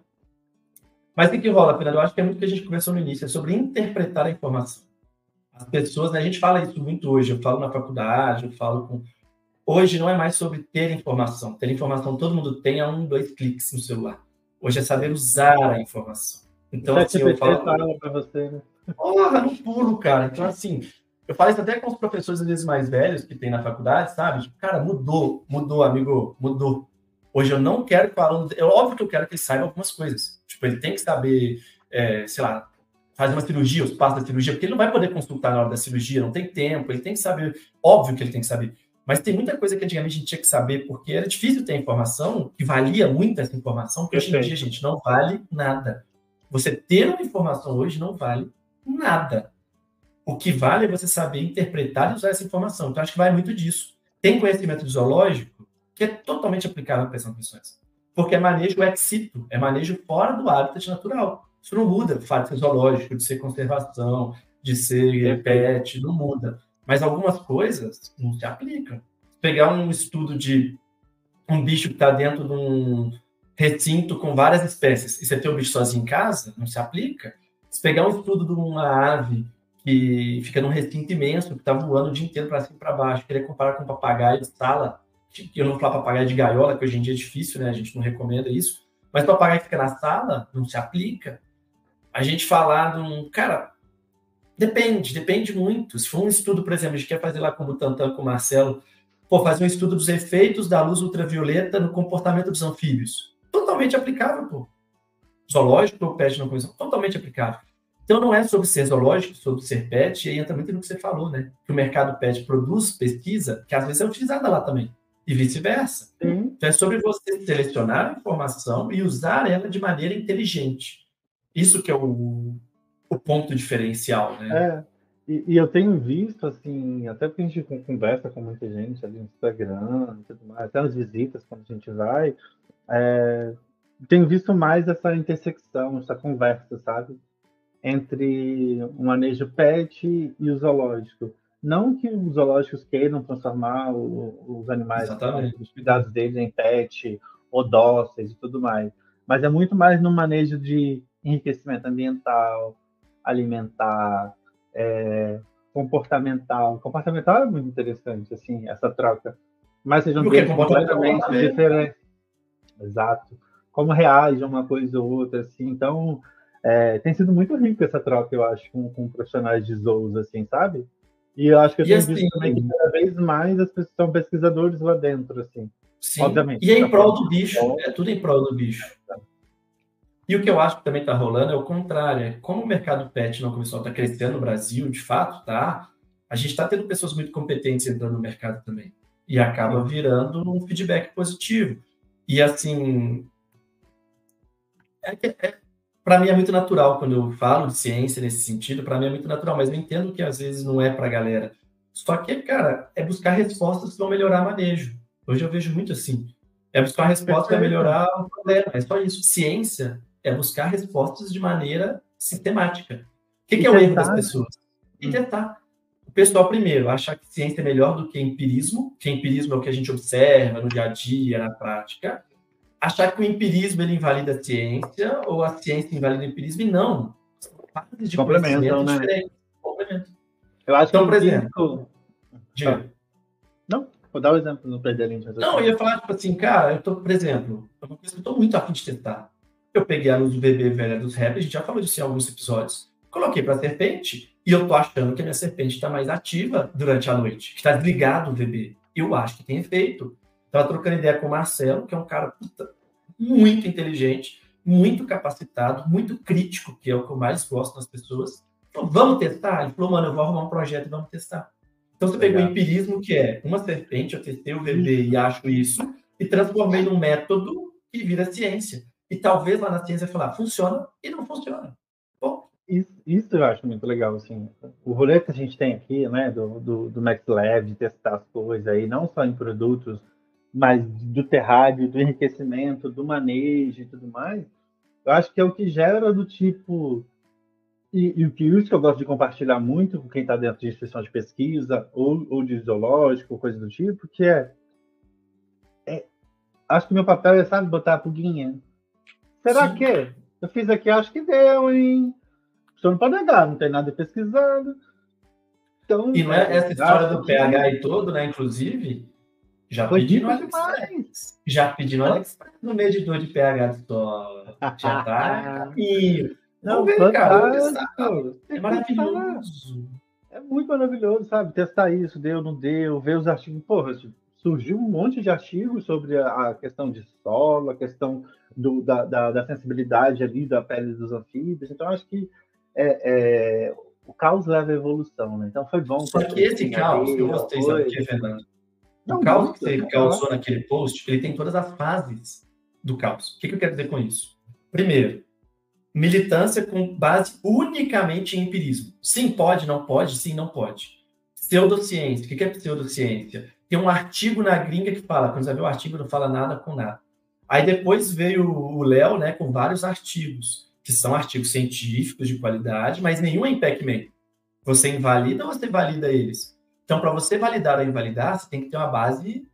Mas o que rola, Fernando? Eu acho que é muito o que a gente conversou no início, é sobre interpretar a informação. As pessoas, né? A gente fala isso muito hoje, eu falo na faculdade, eu falo com... Hoje não é mais sobre ter informação. Ter informação todo mundo tem a 1, 2 cliques no celular. Hoje é saber usar a informação. Então, assim, eu falo para você, né? Porra, no pulo, cara. Então, assim, eu falo isso até com os professores, às vezes, mais velhos que tem na faculdade, sabe? Tipo, cara, mudou, amigo, mudou. Hoje eu não quero que o aluno... É óbvio que eu quero que ele saiba algumas coisas. Tipo, ele tem que saber, sei lá, fazer uma cirurgia, os passos da cirurgia, porque ele não vai poder consultar na hora da cirurgia, não tem tempo, ele tem que saber, óbvio que ele tem que saber. Mas tem muita coisa que antigamente a gente tinha que saber, porque era difícil ter informação, que valia muito essa informação, que hoje em dia, gente, não vale nada. Você ter uma informação hoje não vale nada. O que vale é você saber interpretar e usar essa informação. Então, acho que vai muito disso. Tem conhecimento zoológico, que é totalmente aplicável para essas profissões. Porque é manejo ex situ, é manejo fora do habitat natural. Isso não muda o fato de ser zoológico, de ser conservação, de ser pet, não muda. Mas algumas coisas não se aplicam. Pegar um estudo de um bicho que está dentro de um recinto com várias espécies e você ter o bicho sozinho em casa, não se aplica. Se pegar um estudo de uma ave que fica num recinto imenso, que está voando o dia inteiro para cima e para baixo, querer comparar com um papagaio de sala, que eu não vou falar papagaio de gaiola, que hoje em dia é difícil, né? A gente não recomenda isso, mas papagaio que fica na sala, não se aplica. A gente falar de um... Cara, depende muito. Se for um estudo, por exemplo, a gente quer fazer lá com o Butantan, com o Marcelo, fazer um estudo dos efeitos da luz ultravioleta no comportamento dos anfíbios. Totalmente aplicável, pô. Zoológico ou pet não convencional, totalmente aplicável. Então não é sobre ser zoológico, sobre ser pet, e aí entra muito no que você falou, né? Que o mercado pet produz pesquisa que às vezes é utilizada lá também, e vice-versa. Então é sobre você selecionar a informação e usar ela de maneira inteligente. Isso que é o ponto diferencial, né? E eu tenho visto, assim, até porque a gente conversa com muita gente ali no Instagram e tudo mais, até nas visitas quando a gente vai, tenho visto mais essa intersecção, essa conversa, sabe? Entre o manejo pet e o zoológico. Não que os zoológicos queiram transformar os animais, os cuidados deles em pet, ou dóceis e tudo mais, mas é muito mais no manejo de enriquecimento ambiental, alimentar, comportamental. Comportamental é muito interessante, assim, essa troca. Mas sejam completamente diferentes. Exato. Como reage a uma coisa ou outra, assim. Então, tem sido muito rico essa troca, eu acho, com profissionais de zoos, assim, sabe? E eu acho que eu tenho visto também que cada vez mais as pessoas são pesquisadores lá dentro, assim. Sim. Obviamente. E é em prol do bicho. É tudo em prol do bicho. E o que eu acho que também está rolando é o contrário. Como o mercado pet não comercial está crescendo no Brasil, de fato, tá? A gente está tendo pessoas muito competentes entrando no mercado também. E acaba virando um feedback positivo. E, assim, para mim é muito natural quando eu falo de ciência nesse sentido, para mim é muito natural, mas eu entendo que às vezes não é para a galera. Só que, cara, é buscar respostas que vão melhorar o manejo. Hoje eu vejo muito assim. É buscar respostas que vai melhorar o problema. É só isso. Ciência é buscar respostas de maneira sistemática. O que é o erro das pessoas? E tentar. O pessoal, primeiro, achar que ciência é melhor do que empirismo, que empirismo é o que a gente observa no dia a dia, na prática. Achar que o empirismo ele invalida a ciência, ou a ciência invalida o empirismo, e não. São fases de conhecimento diferentes. Complemento. Eu acho então, que por exemplo... Não, vou dar um exemplo no Perdelinho. Não, eu ia falar, tipo assim, cara, por exemplo, é uma coisa que eu tô muito afim de tentar. Eu peguei a luz do bebê velha dos répteis, a gente já falou disso em alguns episódios. Coloquei para serpente e eu tô achando que a minha serpente está mais ativa durante a noite, que está desligado o bebê. Eu acho que tem efeito. Tava trocando ideia com o Marcelo, que é um cara muito inteligente, muito capacitado, muito crítico, que é o que eu mais gosto das pessoas. Falou, vamos testar? Ele falou, mano, eu vou arrumar um projeto e vamos testar. Então você pegou o empirismo, que é uma serpente, eu testei o bebê e acho isso, e transformei num método que vira ciência. E talvez lá na ciência falar, funciona e não funciona. Bom. Isso eu acho muito legal, assim. O rolê que a gente tem aqui, né, do Max Lab, de testar as coisas aí, não só em produtos, mas do terrário, do enriquecimento, do manejo e tudo mais, eu acho que é o que gera do tipo... E o que eu gosto de compartilhar muito com quem está dentro de instituição de pesquisa ou de zoológico, coisa do tipo, que acho que meu papel é, sabe, botar a pulguinha. Será que eu fiz aqui? Acho que deu, hein? O senhor não pode negar, não tem nada pesquisado. Então, e não é essa história do pH e todo, né? Inclusive, já pedi no AliExpress. Já pedi no AliExpress no medidor de pH de solo. Já tá caminho. Não, ver, cara, é maravilhoso. É muito maravilhoso, sabe? Testar isso, deu, não deu, ver os artigos. Porra, surgiu um monte de artigos sobre a questão de solo, a questão da sensibilidade ali da pele dos anfíbios. Então, acho que o caos leva à evolução, né? Então, foi bom. Só que esse caos, eu gostei, sabe o que, Fernando? O caos que você causou naquele post, ele tem todas as fases do caos. O que eu quero dizer com isso? Primeiro, militância com base unicamente em empirismo. Sim, pode, não pode, sim, não pode. Pseudociência. O que é pseudociência? tem um artigo na gringa que fala, quando você vê o artigo, não fala nada com nada. Aí depois veio o Léo, né, com vários artigos, que são artigos científicos de qualidade, mas nenhum é em Pac-Man. Você invalida ou você valida eles? Então, para você validar ou invalidar, você tem que ter uma base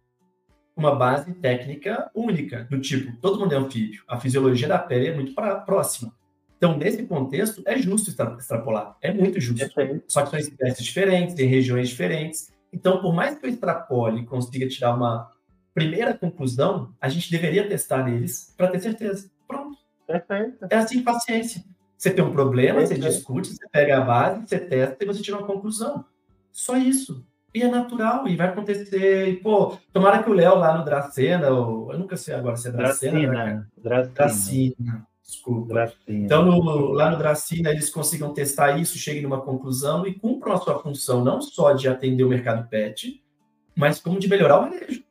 técnica única, do tipo, todo mundo é anfíbio, a fisiologia da pele é muito próxima. Então, nesse contexto, é justo extrapolar, é muito justo. Só que são espécies diferentes, em regiões diferentes. Então, por mais que eu extrapole e consiga tirar uma primeira conclusão, a gente deveria testar neles para ter certeza. Pronto. Perfeito. É assim, paciência. Você tem um problema, você discute, você pega a base, você testa e você tira uma conclusão. Só isso. E é natural, e vai acontecer. E, pô, tomara que o Léo lá no Dracena, ou eu nunca sei agora se é Dracena. Dracena. Desculpa. Dracena. Então, lá no Dracena, eles consigam testar isso, cheguem numa conclusão e cumpram a sua função, não só de atender o mercado pet, mas como de melhorar o manejo.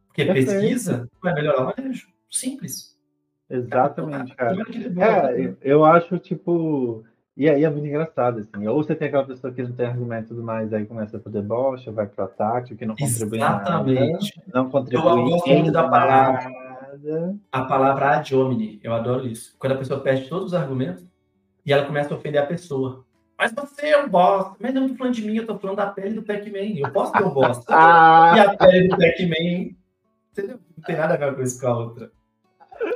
Porque pesquisa vai melhorar o manejo. Simples. Exatamente, cara. Eu acho, tipo... E aí é muito engraçado, assim. Ou você tem aquela pessoa que não tem argumento e tudo mais, aí começa a fazer deboche, vai pro ataque, que não contribui em nada. Não contribui em nada. A palavra ad hominem, eu adoro isso. Quando a pessoa perde todos os argumentos e ela começa a ofender a pessoa. Mas você é um bosta. Mas eu não tô falando de mim, eu tô falando da pele do Pac-Man. Eu posso ter um bosta. E a pele do Pac-Man, entendeu? Não tem nada a ver uma coisa com a outra.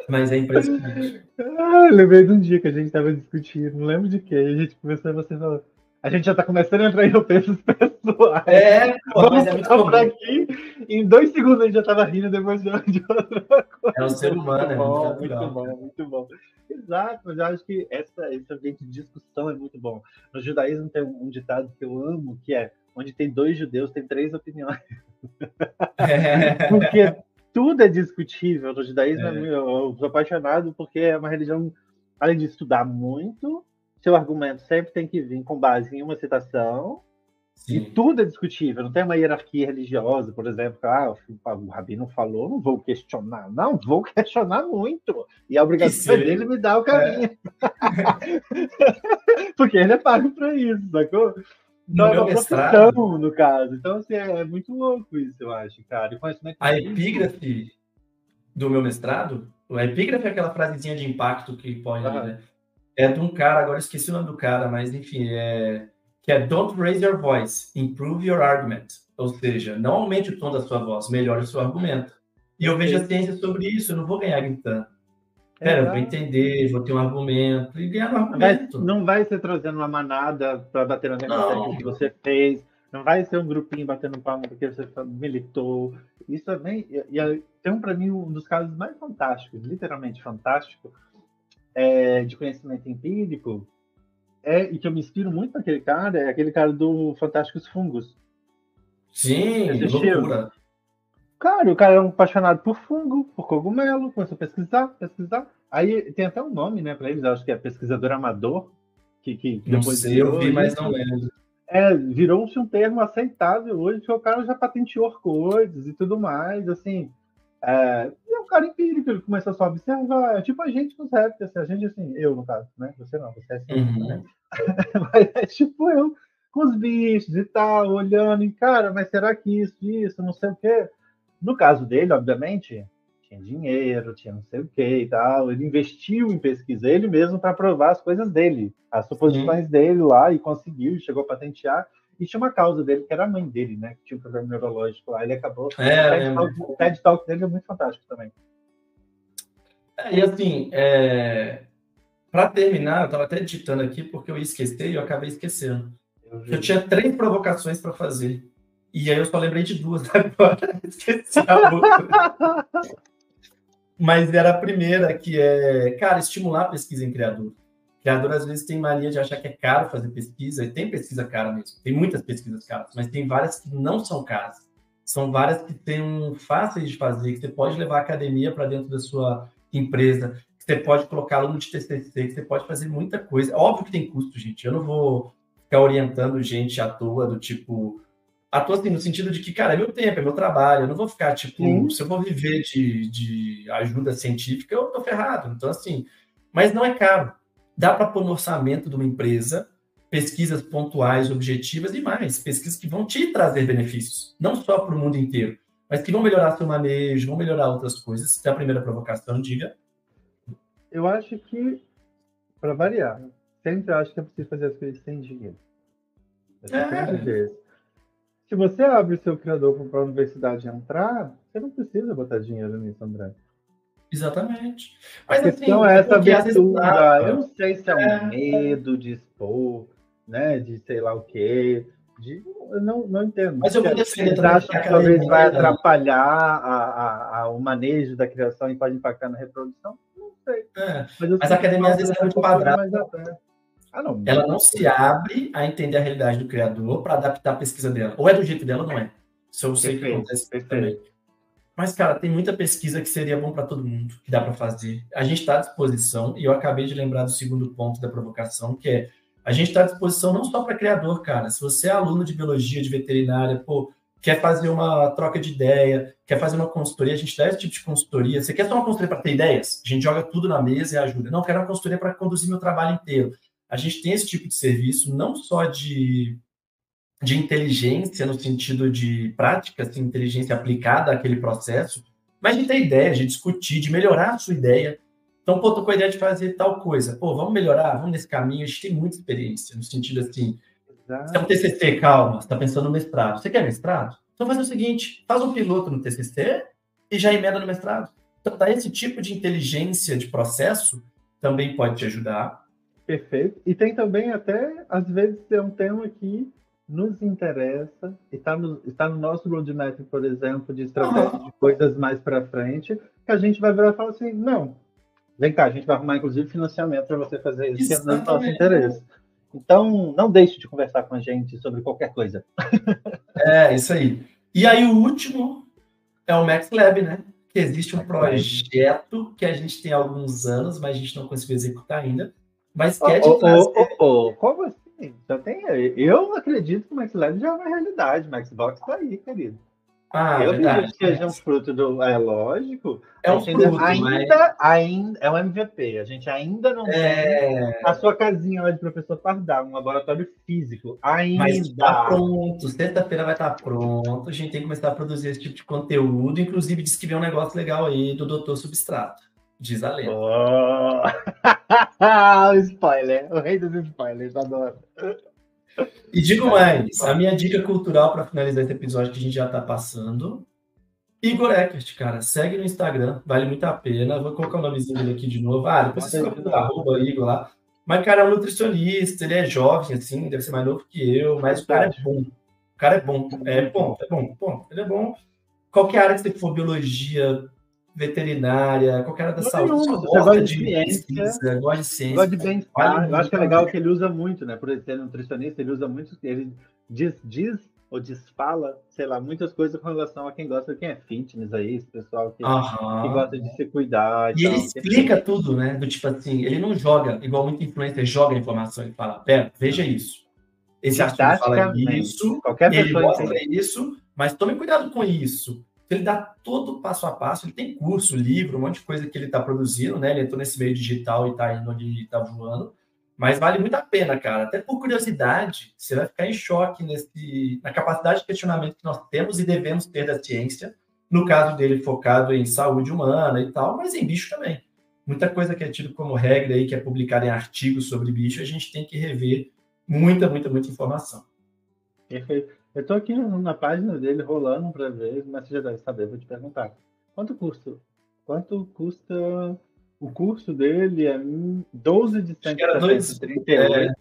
Mas é impressionante. Lembrei de um dia que a gente tava discutindo, não lembro de quê. A gente começou e você falou. A gente já tá começando a entrar em ofensas pessoais. Vamos ficar por aqui. Em 2 segundos a gente já tava rindo depois de outra coisa. É o ser humano, muito bom. Exato, mas eu acho que esse ambiente de discussão é muito bom. No judaísmo tem um ditado que eu amo, que é: onde tem 2 judeus, tem 3 opiniões. Porque tudo é discutível. No judaísmo eu sou apaixonado porque é uma religião, além de estudar muito, seu argumento sempre tem que vir com base em uma citação. Sim. E tudo é discutível. Não tem uma hierarquia religiosa, por exemplo. O rabino falou, não vou questionar. Não, vou questionar muito. E a obrigação dele me dá o caminho. Porque ele é pago para isso, sacou? Então, é uma profissão, no caso. Então, assim, é muito louco isso, eu acho, cara. A epígrafe do meu mestrado, a epígrafe é aquela frasezinha de impacto que põe ali, né? É de um cara, agora eu esqueci o nome do cara, mas enfim, que é Don't raise your voice, improve your argument. Ou seja, não aumente o tom da sua voz, melhore o seu argumento. E eu vejo a ciência sobre isso, eu não vou ganhar gritando. Eu vou entender, vou ter um argumento e ganhar um argumento. Não vai ser trazendo uma manada para bater na técnica que você fez, não vai ser um grupinho batendo palma porque você militou. Isso também, tem para mim um dos casos mais fantásticos, literalmente fantástico, de conhecimento empírico, e que eu me inspiro muito naquele cara, é aquele cara do Fantásticos Fungos. Sim, loucura. Cara, o cara é um apaixonado por fungo, por cogumelo, começou a pesquisar. Aí tem até um nome, né, para eles, acho que é pesquisador amador, que depois eu vi, mas não lembro. Virou-se um termo aceitável hoje, que o cara já patenteou coisas e tudo mais, assim. É um cara empírico, ele começou só a observar, tipo a gente nos répteis, a gente, assim, eu no caso, né? Você não, você é cientista, né? Mas é tipo eu, com os bichos e tal, olhando, e cara, mas será que isso, não sei o quê. No caso dele, obviamente, tinha dinheiro, tinha não sei o quê e tal, ele investiu em pesquisa, ele mesmo para provar as coisas dele, as suposições dele lá, e conseguiu, chegou a patentear. E tinha uma causa dele, que era a mãe dele, né? Que tinha um problema neurológico lá. Ele acabou. O TED Talk dele é muito fantástico também. E assim, para terminar, eu estava até digitando aqui porque eu ia esquecer e eu acabei esquecendo. Eu tinha 3 provocações para fazer. E aí eu só lembrei de 2 agora. Esqueci a outra. Mas era a primeira, que cara, estimular a pesquisa em criador. Criador, às vezes, tem mania de achar que é caro fazer pesquisa, e tem pesquisa cara mesmo. Tem muitas pesquisas caras, mas tem várias que não são caras. São várias que são fáceis de fazer, que você pode levar a academia para dentro da sua empresa, que você pode colocar aluno de TCC, que você pode fazer muita coisa. Óbvio que tem custo, gente. Eu não vou ficar orientando gente à toa, do tipo... À toa, assim, no sentido de que, cara, é meu tempo, é meu trabalho. Eu não vou ficar, tipo... Se eu vou viver de ajuda científica, eu tô ferrado. Então, assim... Mas não é caro. Dá para pôr no orçamento de uma empresa pesquisas pontuais, objetivas e mais, pesquisas que vão te trazer benefícios, não só para o mundo inteiro, mas que vão melhorar seu manejo, vão melhorar outras coisas. Essa é a primeira provocação, diga. Eu acho que, para variar, sempre acho que é preciso fazer as coisas sem dinheiro. Se você abre o seu criador para a universidade entrar, você não precisa botar dinheiro nisso, André. Exatamente. Mas, a questão assim, é essa abertura. vezes, eu não sei se é um medo de expor, né? De sei lá o quê. Eu não entendo. Mas eu vou defender também. Acho que talvez vai atrapalhar o manejo da criação e pode impactar na reprodução? Não sei. Mas a academia às vezes é muito quadrada. Ela não se abre a entender a realidade do criador para adaptar a pesquisa dela. Ou é do jeito dela ou não é. Isso eu sei que acontece também. Mas, cara, tem muita pesquisa que seria bom para todo mundo, que dá para fazer. A gente está à disposição, e eu acabei de lembrar do segundo ponto da provocação, que é a gente está à disposição não só para criador, cara. Se você é aluno de biologia, de veterinária, quer fazer uma troca de ideia, quer fazer uma consultoria, a gente dá esse tipo de consultoria. Você quer só uma consultoria para ter ideias? A gente joga tudo na mesa e ajuda. Não, quero uma consultoria para conduzir meu trabalho inteiro. A gente tem esse tipo de serviço, não só de inteligência, no sentido de prática, assim, inteligência aplicada àquele processo, mas de ter ideia, de discutir, de melhorar a sua ideia. Então, tô com a ideia de fazer tal coisa. Vamos melhorar, vamos nesse caminho. A gente tem muita experiência, no sentido assim, você é um TCC, calma, você está pensando no mestrado. Você quer mestrado? Então, faz o seguinte, faz um piloto no TCC e já emenda no mestrado. Então, esse tipo de inteligência de processo também pode te ajudar. Perfeito. E tem também até, às vezes, é um tema que nos interessa, está no nosso roadmap, por exemplo, de estratégia de coisas mais para frente, que a gente vai virar e falar assim, não, vem cá, a gente vai arrumar, inclusive, financiamento para você fazer isso, que é no nosso interesse. Então, não deixe de conversar com a gente sobre qualquer coisa. Isso aí. E aí, o último é o Max Lab, né? Que existe um projeto que a gente tem há alguns anos, mas a gente não conseguiu executar ainda, mas quer de trazer... Como assim? Já tem, eu acredito que o Max Lab já é uma realidade. O Maxbox está aí, querido. Eu acredito que seja um fruto do... É lógico. É um fruto, ainda é um MVP. A gente ainda não tem a sua casinha lá de professor Pardal, um laboratório físico. Ainda. Mas está pronto. Sexta-feira vai estar pronto. A gente tem que começar a produzir esse tipo de conteúdo. Inclusive, diz que vem um negócio legal aí do Dr. Substrato. Diz a lenda. O spoiler. O rei dos spoilers. Adoro. E digo mais, a minha dica cultural para finalizar esse episódio que a gente já está passando, Igor Eckert, cara, segue no Instagram, vale muito a pena, vou colocar o nomezinho dele aqui de novo, depois você coloca o @Igor lá, mas cara, é um nutricionista, ele é jovem, assim, deve ser mais novo que eu, mas o cara é bom, ele é bom, qualquer área que você for, biologia, veterinária, qualquer área da saúde, você gosta de ciência, gosta de ciência. Gosta de bem-estar. Eu acho que é legal que ele usa muito, né? Por ele ser nutricionista, ele usa muito, ele diz ou desfala, sei lá, muitas coisas com relação a quem gosta, quem é fitness aí, esse pessoal que gosta de se cuidar. E ele explica tudo, né? Do tipo assim, ele não joga, igual muito influencer joga a informação, ele fala, veja isso. Esse artigo fala isso, ele mostra isso, mas tome cuidado com isso. Ele dá todo o passo a passo, ele tem curso, livro, um monte de coisa que ele está produzindo, né? Ele entrou nesse meio digital e está indo ali, está voando. Mas vale muito a pena, cara. Até por curiosidade, você vai ficar em choque na capacidade de questionamento que nós temos e devemos ter da ciência. No caso dele, focado em saúde humana e tal, mas em bicho também. Muita coisa que é tido como regra aí, que é publicada em artigos sobre bicho, a gente tem que rever muita informação. Perfeito. Eu estou aqui na página dele rolando para ver, mas você já deve saber, vou te perguntar. Quanto custa o curso dele? É 12 de 138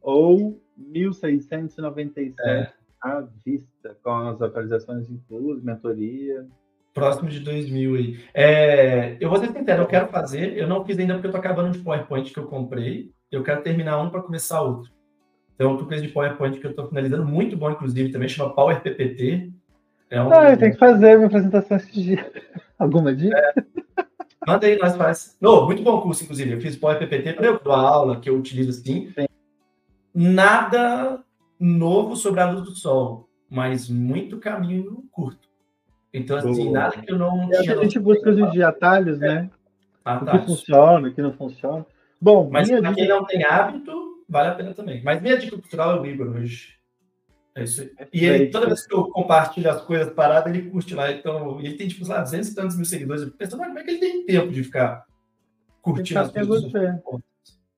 ou 1.697 à vista, com as atualizações inclusas, mentoria. Próximo de 2.000 aí. Eu vou ser sincero, eu quero fazer, eu não fiz ainda porque eu estou acabando de PowerPoint que eu comprei, eu quero terminar um para começar outro. Então, eu tô com esse de PowerPoint que eu estou finalizando, muito bom, inclusive, também, chama Power PPT. Tem que fazer minha apresentação esse dia. Alguma dica? Manda aí, nós faz. Muito bom curso, inclusive. Eu fiz Power PPT para eu dar aula, que eu utilizo assim. Sim. Nada novo sobre a luz do sol, mas muito caminho curto. Então, assim, nada que eu não tinha... A gente busca hoje em dia atalhos, né? O que funciona, o que não funciona. Bom, mas para quem não tem hábito... vale a pena também. Mas minha dica cultural é o Igor hoje. É isso aí. E ele, toda vez que eu compartilho as coisas paradas, ele curte lá. Então, ele tem, tipo, lá, 200 e tantos mil seguidores. Eu penso, mas como é que ele tem tempo de ficar curtindo as coisas?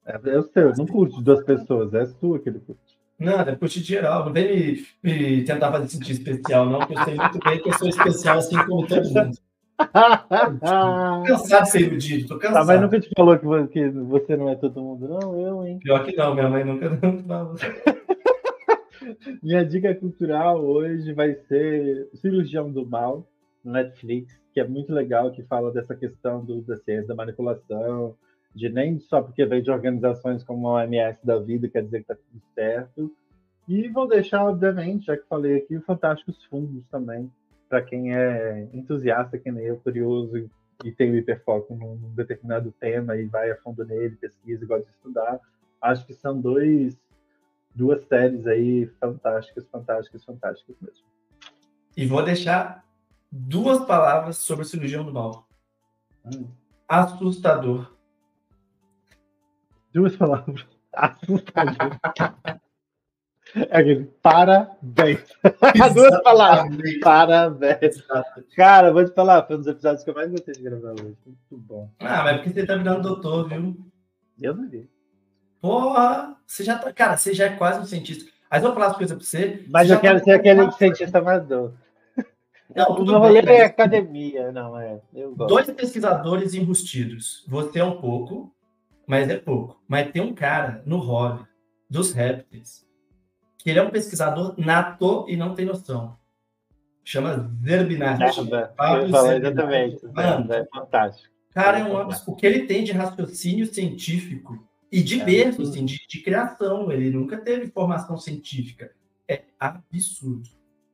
É o seu, não curte de 2 pessoas, é a sua que ele curte. Não, é curtir geral. Não vem me tentar fazer sentir especial, não, porque eu sei muito bem que eu sou especial assim como todo mundo. Tô cansado de ser iludido, tô cansado. Tá, mas nunca te falou que você não é todo mundo, não? Eu, hein? Pior que não, minha mãe nunca falou. Minha dica cultural hoje vai ser Cirurgião do Mal, no Netflix, que é muito legal, que fala dessa questão da ciência da manipulação, de nem só porque vem de organizações como a OMS da vida, quer dizer que está tudo certo. E vou deixar, obviamente, já que falei aqui, o Fantásticos Fungos também, para quem é entusiasta, que nem eu, curioso e tem o hiperfoco num determinado tema e vai a fundo nele, pesquisa e gosta de estudar. Acho que são duas séries aí fantásticas mesmo. E vou deixar 2 palavras sobre o Cirurgião do Mal. Assustador. 2 palavras. Assustador. É aquele parabéns. 2 palavras. Parabéns. Cara, vou te falar, foi um dos episódios que eu mais gostei de gravar hoje. Muito bom. Ah, mas é porque você tá virando doutor, viu? Eu não vi. Porra, você já tá. Cara, você já é quase um cientista. Aí eu vou falar as coisas pra você. Mas você eu quero ser aquele cientista amador. Não, o meu rolê é academia, não é? Eu gosto. 2 pesquisadores enrustidos. Você é um pouco, mas é pouco. Mas tem um cara no hobby dos répteis que ele é um pesquisador nato e não tem noção. Chama Zerbinati. Exatamente. Mano, é fantástico. Cara, o que ele tem de raciocínio científico e de berço, assim, de criação. Ele nunca teve formação científica. É absurdo.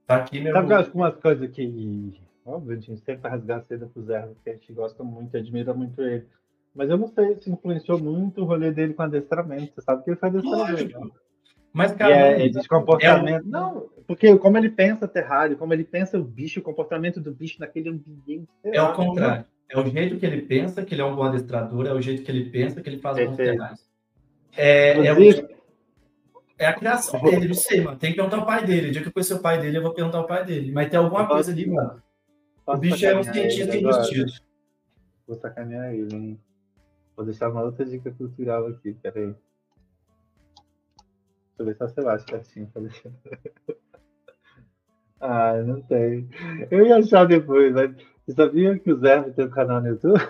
Tá aqui, meu... Sabe algumas coisas que... Óbvio, a gente sempre rasgar a seda pro Zé, porque a gente gosta muito, admira muito ele. Mas eu não sei se influenciou muito o rolê dele com adestramento. Você sabe que ele faz adestramento. Mas, cara, de comportamento. Não, porque como ele pensa terrário, como ele pensa o bicho, o comportamento do bicho naquele ambiente. É o contrário. É o jeito que ele pensa que ele é um bom adestrador, é o jeito que ele pensa que ele faz bons terrários. É a criação dele, não sei, mano. Tem que perguntar o pai dele. O dia que eu conhecer o pai dele, eu vou perguntar o pai dele. Mas tem alguma coisa ali, mano. O bicho é um cientista enrustido. Vou sacanear ele, hein? Vou deixar uma outra dica cultural aqui, peraí. Deixa eu ver se eu acho certinho pra deixar. Não tem. Eu ia achar depois, mas você sabia que o Zé tem um canal no YouTube?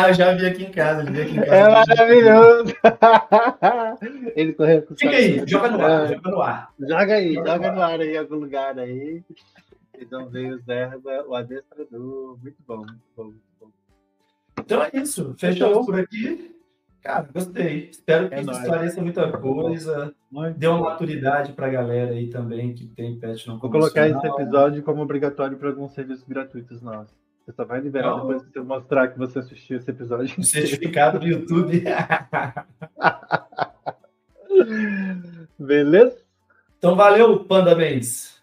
Eu já vi aqui em casa. É maravilhoso! Ele correu com o Fica aí, joga no ar. Joga aí, joga no ar aí, em algum lugar aí. Então veio o Zé, o adestrador. Muito bom. Então é isso. Fechamos por aqui. Cara, gostei. Espero que isso esclareça muita coisa. Dê uma maturidade pra galera aí também que tem pet não convencional. Vou colocar esse episódio como obrigatório para alguns serviços gratuitos nossos. Você só vai liberar depois que você mostrar que você assistiu esse episódio. O certificado do YouTube. Beleza? Então valeu, Panda Mendes.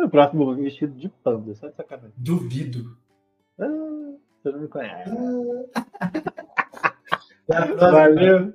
O próximo vestido de panda, só de sacanagem. Duvido. Você não me conhece. Valeu.